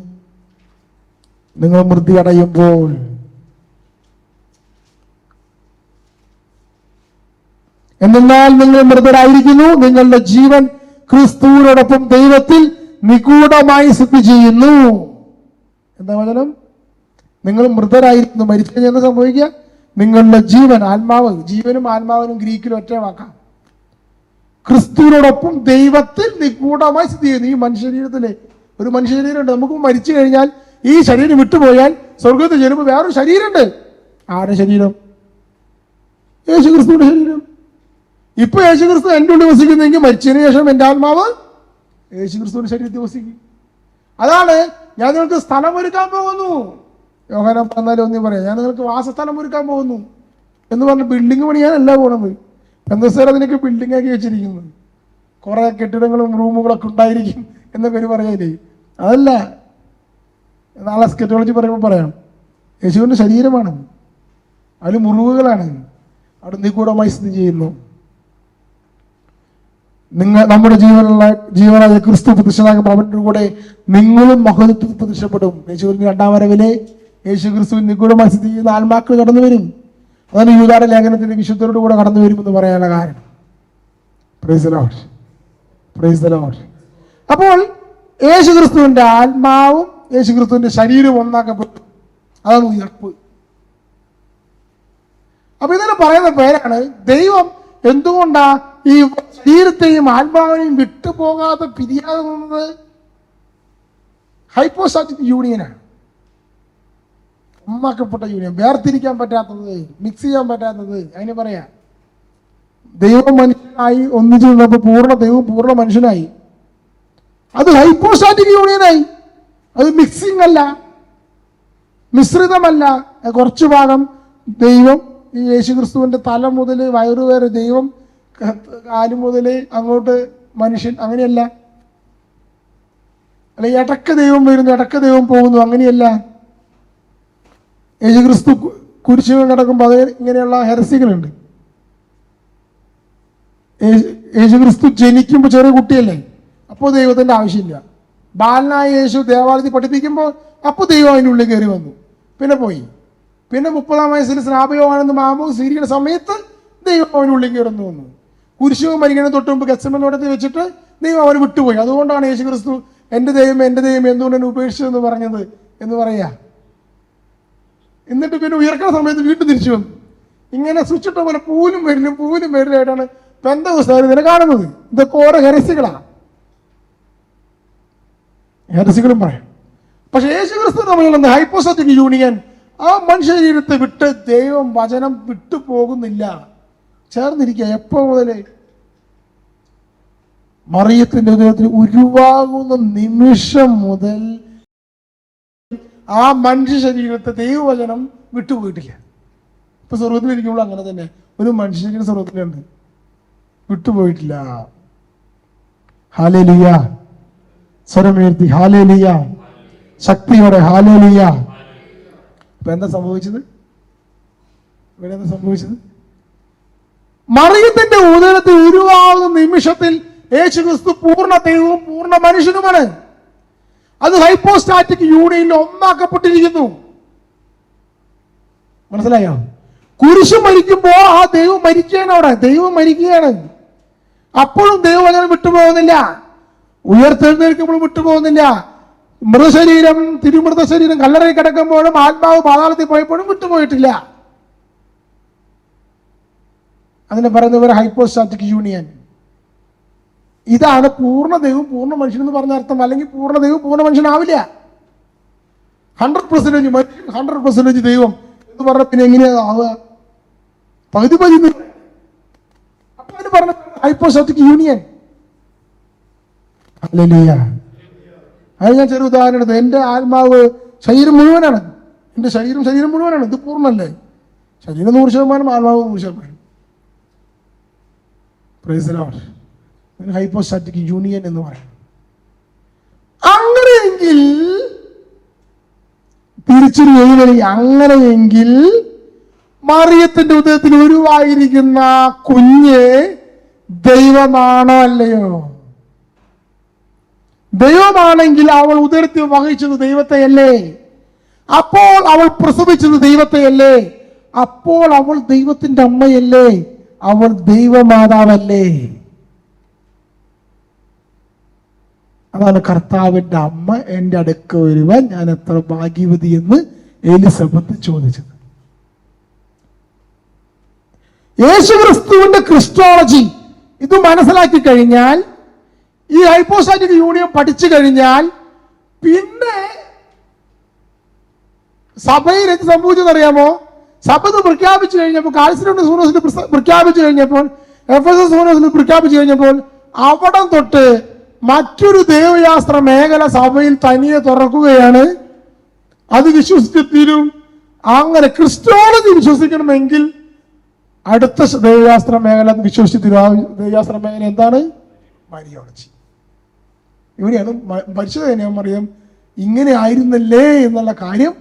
നിങ്ങൾ മൃതി അടയുമ്പോൾ എന്നാൽ നിങ്ങൾ മൃതരായിരിക്കുന്നു, നിങ്ങളുടെ ജീവൻ ക്രിസ്തുവിനോടൊപ്പം ദൈവത്തിൽ നിഗൂഢമായി സ്ഥിതി ചെയ്യുന്നു. എന്താ വചനം? നിങ്ങൾ മൃതരായിരിക്കുന്നു. മരിച്ചു കഴിഞ്ഞാൽ എന്താ സംഭവിക്കുക? നിങ്ങളുടെ ജീവൻ, ആത്മാവ്, ജീവനും ആത്മാവിനും ഗ്രീക്കിലും ഒറ്റ വാക്കാം, ക്രിസ്തുവിനോടൊപ്പം ദൈവത്തിൽ നിഗൂഢമായി സ്ഥിതി ചെയ്യുന്നു. ഈ മനുഷ്യശരീരത്തിലെ ഒരു മനുഷ്യശരീരമുണ്ട്. നമുക്ക് മരിച്ചു കഴിഞ്ഞാൽ ഈ ശരീരം വിട്ടുപോയാൽ സ്വർഗത്തിൽ ചെല്ലുമ്പോൾ വേറൊരു ശരീരമുണ്ട്. ആരുടെ ശരീരം? യേശു ക്രിസ്തുവിന്റെ ശരീരം. ഇപ്പൊ യേശു ക്രിസ്തു എൻ്റെ ഉള്ളിൽ വസിക്കുന്നെങ്കിൽ മരിച്ചതിന് ശേഷം എൻ്റെ ആത്മാവ് യേശു ക്രിസ്തുവിന്റെ ശരീരത്തിൽ വസിക്കും. അതാണ് ഞാൻ നിങ്ങൾക്ക് സ്ഥലം ഒരുക്കാൻ പോകുന്നു. യോഹന്നാൻ 14:1 പറയാം, ഞാൻ നിങ്ങൾക്ക് വാസസ്ഥലം ഒരുക്കാൻ പോകുന്നു എന്ന് പറഞ്ഞ് ബിൽഡിംഗ് പണിയാനല്ല പോണത്. പെന്തോസ്തേർ അതിനൊക്കെ ബിൽഡിംഗ് ആക്കി വെച്ചിരിക്കുന്നത്. കുറെ കെട്ടിടങ്ങളും റൂമുകളൊക്കെ ഉണ്ടായിരിക്കും എന്നൊക്കെ ഒരു പറയലേ, അതല്ല. നാളെ സ്കെറ്റോളജി പറയുമ്പോൾ പറയാം. യേശുവിൻ്റെ ശരീരമാണ്, അതിൽ മുറിവുകളാണ്, അവിടെ നിഗൂഢമായി സ്ഥിതി ചെയ്യുന്നു. നമ്മുടെ ജീവനായ ക്രിസ്തു പ്രതിഷ്ഠനാകുമ്പോൾ അവൻ്റെ കൂടെ നിങ്ങളും മഹത്വത്തിൽ പ്രതിഷ്ഠപ്പെടും. യേശുവിന്റെ 2ാം വരവിലെ യേശു ക്രിസ്തുവിൻ നിഗൂഢമായി സ്ഥിതി ചെയ്യുന്ന ആത്മാക്കൾ കടന്നു വരും. അതാണ് യൂദായുടെ ലേഖനത്തിന്റെ വിശുദ്ധരോട് കൂടെ കടന്നു വരുമെന്ന് പറയാനുള്ള കാരണം. Praise the Lord. അപ്പോൾ യേശു ക്രിസ്തുവിന്റെ ആത്മാവും യേശു ക്രിസ്തുവിന്റെ ശരീരവും ഒന്നാക്കപ്പെട്ടു. അതാണ് ഉയർപ്പ്. അപ്പൊ ഇതിന് പറയുന്ന പേരാണ് ദൈവം എന്തുകൊണ്ടാ ഈ ശരീരത്തെയും ആത്മാവിനെയും വിട്ടുപോകാതെ പിരിയാതെ നിന്നത്? ഹൈപ്പോസ്റ്റാറ്റിക് യൂണിയനാണ്. ഒന്നാക്കപ്പെട്ട യൂണിയൻ. വേർതിരിക്കാൻ പറ്റാത്തത്, മിക്സ് ചെയ്യാൻ പറ്റാത്തത്, അതിന് പറയാ. ദൈവം മനുഷ്യനായി ഒന്നിച്ചു നിന്നപ്പോൾ പൂർണ്ണ ദൈവം പൂർണ്ണ മനുഷ്യനായി. അത് ഹൈപ്പോസ്റ്റാറ്റിക് യൂണിയനായി. അത് മിക്സിംഗ് അല്ല, മിശ്രിതമല്ല. കുറച്ചു ഭാഗം ദൈവം, ഈ യേശുക്രിസ്തുവിന്റെ തല മുതൽ വയറുവരെ ദൈവം, കാല് മുതൽ അങ്ങോട്ട് മനുഷ്യൻ, അങ്ങനെയല്ല. അല്ലെ ഇടക്ക് ദൈവം വരുന്നു, ഇടക്ക് ദൈവം പോകുന്നു, അങ്ങനെയല്ല. യേശുക്രിസ്തു കുരിശുകൾ നടക്കുമ്പോൾ അത് ഇങ്ങനെയുള്ള ഹെരസികളുണ്ട്. യേശുക്രിസ്തു ജനിക്കുമ്പോൾ ചെറിയ കുട്ടിയല്ലേ, അപ്പോൾ ദൈവത്തിന്റെ ആവശ്യമില്ല. ബാലനായ യേശു ദേവാലയത്തിൽ പഠിപ്പിക്കുമ്പോൾ അപ്പോൾ ദൈവം അതിൻ്റെ ഉള്ളിൽ കയറി വന്നു. പിന്നെ പോയി. പിന്നെ 30-ാം വയസ്സിൽ സ്നാപകമാണെന്ന് മാമോ സ്വീകരിക്കുന്ന സമയത്ത് ദൈവം അവനുള്ളിൽ കയറുന്നു വന്നു. കുരിശുവും മരിക്കുന്ന തൊട്ട് മുമ്പ് ഗെത്സമനോടത്തിൽ വെച്ചിട്ട് ദൈവം അവന് വിട്ടുപോയി. അതുകൊണ്ടാണ് യേശു ക്രിസ്തു എൻ്റെ ദൈവം എന്തുകൊണ്ട് എന്നെ ഉപേക്ഷിച്ചതെന്ന് പറഞ്ഞത് എന്ന് പറയാ. എന്നിട്ട് പിന്നെ ഉയർക്കുന്ന സമയത്ത് വീണ്ടും തിരിച്ചു വന്നു. ഇങ്ങനെ സ്വിച്ചിട്ട പോലെ പൂലും വരിലായിട്ടാണ് പെന്തക്കോസ്തുകാർ ഇതിനെ കാണുന്നത്. ഇതൊക്കെ ഓരോ ഹെരസികളാണ്, ഹെരസികളും പറയാം. പക്ഷെ യേശു ക്രിസ്തു തമ്മിലുള്ള ഹൈപ്പോസ്റ്റാറ്റിക് യൂണിയൻ, ആ മനുഷ്യ ശരീരത്തെ വിട്ട് ദൈവം വചനം വിട്ടു പോകുന്നില്ല, ചേർന്നിരിക്കുക. എപ്പോ മുതലേ? മറിയത്തിന്റെ ഉദരത്തിൽ ഉരുവാകുന്ന നിമിഷം മുതൽ ആ മനുഷ്യ ശരീരത്തെ ദൈവവചനം വിട്ടുപോയിട്ടില്ല. ഇപ്പൊ സ്വർഗത്തിലിരിക്കുമ്പോൾ അങ്ങനെ തന്നെ ഒരു മനുഷ്യ ശരീരം സ്വർഗത്തിലുണ്ട്, വിട്ടുപോയിട്ടില്ല. ഹല്ലേലൂയ, സ്വരമുയർത്തി ഹല്ലേലൂയ, ശക്തിയോടെ ഹല്ലേലൂയ. ഇപ്പൊ എന്താ സംഭവിച്ചത്? ഇവിടെ എന്താ സംഭവിച്ചത്? മറിയത്തിന്റെ ഉദരത്തിൽ ഉരുവാകുന്ന നിമിഷത്തിൽ യേശു ക്രിസ്തു പൂർണ്ണ ദൈവവും പൂർണ്ണ മനുഷ്യനുമാണ്. അത് ഹൈപ്പോസ്റ്റാറ്റിക് യൂണിയനിൽ ഒന്നാക്കപ്പെട്ടിരിക്കുന്നു. മനസ്സിലായോ? കുരിശ് മരിക്കുമ്പോൾ ആ ദൈവം മരിക്കുകയാണ്, അവിടെ ദൈവം മരിക്കുകയാണ്. അപ്പോഴും ദൈവവചനം വിട്ടുപോകുന്നില്ല, ഉയർത്തെഴുന്നേൽക്കുമ്പോഴും വിട്ടുപോകുന്നില്ല. മൃതശരീരം, തിരുമൃത ശരീരം കല്ലറയിൽ കിടക്കുമ്പോഴും ആത്മാവ് പാതാളത്തിൽ പോയപ്പോഴും വിട്ടുപോയിട്ടില്ല. അതിനെ പറയുന്നവർ ഹൈപ്പോസ്റ്റാറ്റിക് യൂണിയൻ. ഇതാണ് പൂർണ്ണ ദൈവം പൂർണ്ണ മനുഷ്യൻ എന്ന് പറഞ്ഞ അർത്ഥം. അല്ലെങ്കിൽ പൂർണ്ണ ദൈവം പൂർണ്ണ മനുഷ്യനാവില്ല. 100% മനുഷ്യൻ 100% ദൈവം എന്ന് പറഞ്ഞ പിന്നെ എങ്ങനെയാ ആവുക? പകുതി അപ്പൊ അതിന് പറഞ്ഞ ഹൈപ്പോസ്റ്റാറ്റിക് യൂണിയൻ. ഹല്ലേലൂയ. അത് ഞാൻ ചെറിയ ഉദാഹരണം എടുത്തു. എൻ്റെ ആത്മാവ് ശരീരം മുഴുവനാണ്, എൻ്റെ ശരീരം മുഴുവനാണ്. ഇത് പൂർണ്ണല്ലേ? ശരീരം 100%, ആത്മാവ് 100%. Praise the Lord. Hypostatic union എന്ന് പറയും. അങ്ങനെയെങ്കിൽ തിരിച്ചൊരു എഴുതി, അങ്ങനെയെങ്കിൽ മറിയത്തിന്റെ ഉദരത്തിൽ ഉരുവായിരിക്കുന്ന കുഞ്ഞ് ദൈവമാണോ അല്ലയോ? ദൈവമാണെങ്കിൽ അവൾ ഉദരത്തിൽ വഹിച്ചത് ദൈവത്തെയല്ലേ? അപ്പോൾ അവൾ പ്രസവിച്ചത് ദൈവത്തെയല്ലേ? അപ്പോൾ അവൾ ദൈവത്തിന്റെ അമ്മയല്ലേ? അവൾ ദൈവമാതാവല്ലേ? അതാണ് കർത്താവിന്റെ അമ്മ എൻ്റെ അടുക്ക വരുവാൻ ഞാൻ എത്ര ഭാഗ്യവതി എന്ന് എലിസബത്ത് ചോദിച്ചത്. യേശുക്രിസ്തുവിന്റെ ക്രിസ്റ്റോളജി ഇത് മനസ്സിലാക്കി കഴിഞ്ഞാൽ, ഈ ഹൈപ്പോസ്റ്റാറ്റിക് യൂണിയൻ പഠിച്ചു കഴിഞ്ഞാൽ, പിന്നെ സഭയിൽ എന്ത് സംഭവിച്ചെന്നറിയാമോ? സഭ പ്രഖ്യാപിച്ചു കഴിഞ്ഞപ്പോൾ, കാൽസിനോട് സൂനോസിൽ പ്രഖ്യാപിച്ചു കഴിഞ്ഞപ്പോൾ, എഫെസസ് സൂനോസിൽ പ്രഖ്യാപിച്ചു കഴിഞ്ഞപ്പോൾ, അവിടം തൊട്ട് മറ്റൊരു ദൈവശാസ്ത്ര മേഖല സഭയിൽ തനിയെ തുറക്കുകയാണ്. അത് വിശ്വസിച്ച് തീരും. അങ്ങനെ ക്രിസ്റ്റോളജി വിശ്വസിക്കണമെങ്കിൽ അടുത്ത ദൈവശാസ്ത്ര മേഖല വിശ്വസിച്ച് തീരും. ദൈവശാസ്ത്ര മേഖല എന്താണ്? മരിയോളജി. ഇവിടെയാണ് പരിശുദ്ധ മറിയം ഇങ്ങനെ ആയിരുന്നല്ലേ എന്നുള്ള കാര്യം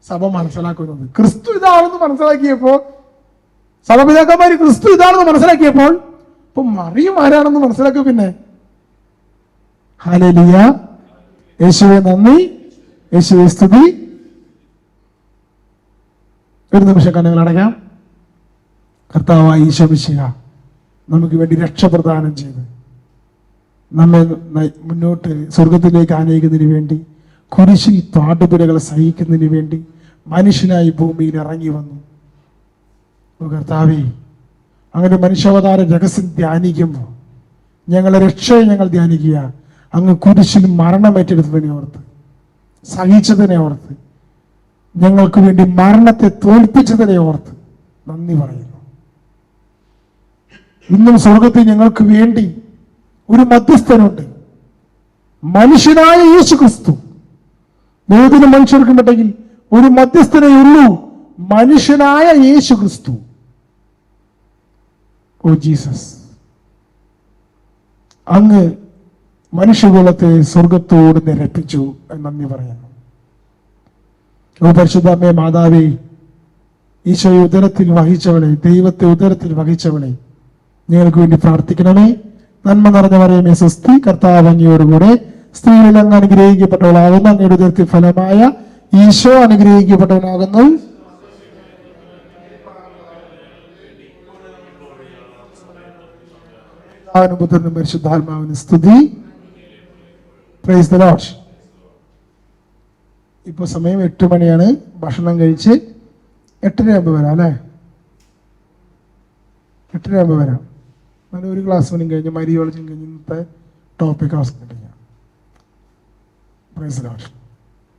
സഭ മനസ്സിലാക്കുന്നത്. ക്രിസ്തു ഇതാണെന്ന് മനസ്സിലാക്കിയപ്പോൾ, സഭപിതാക്കന്മാർ ക്രിസ്തു ഇതാണെന്ന് മനസ്സിലാക്കിയപ്പോൾ, ഇപ്പൊ മറിയം ആരാണെന്ന് മനസ്സിലാക്കുക. പിന്നെ ഹല്ലേലൂയ, യേശുവേ നന്ദി, യേശുവേ സ്തുതി. ഒരു നിമിഷം കണ്ണുകൾ അടയ്ക്കാം. കർത്താവായ ഈശോ മിശിഹ നമുക്ക് വേണ്ടി രക്ഷപ്രദാനം ചെയ്ത് നമ്മെ മുന്നോട്ട് സ്വർഗത്തിലേക്ക് ആനയിക്കുന്നതിന് വേണ്ടി, കുരിശിൽ പാടുപിഴകൾ സഹിക്കുന്നതിന് വേണ്ടി മനുഷ്യനായി ഭൂമിയിൽ ഇറങ്ങി വന്നു. കർത്താവേ, അങ്ങനെ മനുഷ്യാവതാര രഹസ്യം ധ്യാനിക്കുമ്പോൾ ഞങ്ങളെ രക്ഷയെ ഞങ്ങൾ ധ്യാനിക്കുക. അങ്ങ് കുരിശിൽ മരണമേറ്റെടുത്തതിനെ ഓർത്ത്, സഹിച്ചതിനെ ഓർത്ത്, ഞങ്ങൾക്ക് വേണ്ടി മരണത്തെ തോൽപ്പിച്ചതിനെ ഓർത്ത് നന്ദി പറയുന്നു. ഇന്നും സ്വർഗത്തിൽ ഞങ്ങൾക്ക് വേണ്ടി ഒരു മധ്യസ്ഥനുണ്ട്, മനുഷ്യനായ യേശു ക്രിസ്തു. ദൈവത്തിനും മനുഷ്യർക്കും ഇടയിൽ ഒരു മധ്യസ്ഥനേ ഉള്ളൂ, മനുഷ്യനായ യേശു ക്രിസ്തു. ഓ ജീസസ്, അങ്ങ് മനുഷ്യകുലത്തെ സ്വർഗത്തോട് നിരപ്പിച്ചു എന്ന് നന്ദി പറയുന്നു. ഓ പരിശുദ്ധമ്മേ മാതാവേ, ഈശോയെ ഉദരത്തിൽ വഹിച്ചവളെ, ദൈവത്തെ ഉദരത്തിൽ വഹിച്ചവളെ, ഞങ്ങൾക്ക് വേണ്ടി പ്രാർത്ഥിക്കണമേ. നന്മ നിറഞ്ഞ മറിയമേ സ്വസ്തി, കർത്താവ് അങ്ങയോടുകൂടെ സ്ത്രീകളിൽ അങ്ങ് അനുഗ്രഹിക്കപ്പെട്ടവളാവുന്ന അങ്ങയുടെ ഉദരത്തിൽ ഫലമായ ഈശോ അനുഗ്രഹിക്കപ്പെട്ടവനാകുന്നു. പുത്രനും പരിശുദ്ധാത്മാവിന് സ്തുതി. Praise the Lord. ഇപ്പോൾ സമയം 8 മണിയാണ്. ഭക്ഷണം കഴിച്ച് 8:30 വരാം അല്ലേ? 8:30 വരാം. അങ്ങനെ ഒരു ക്ലാസ് മണി കഴിഞ്ഞ് മരിയോളജിയും കഴിഞ്ഞ് ഇന്നത്തെ ടോപ്പിക് അവസാനിപ്പിക്കാം. Praise the Lord.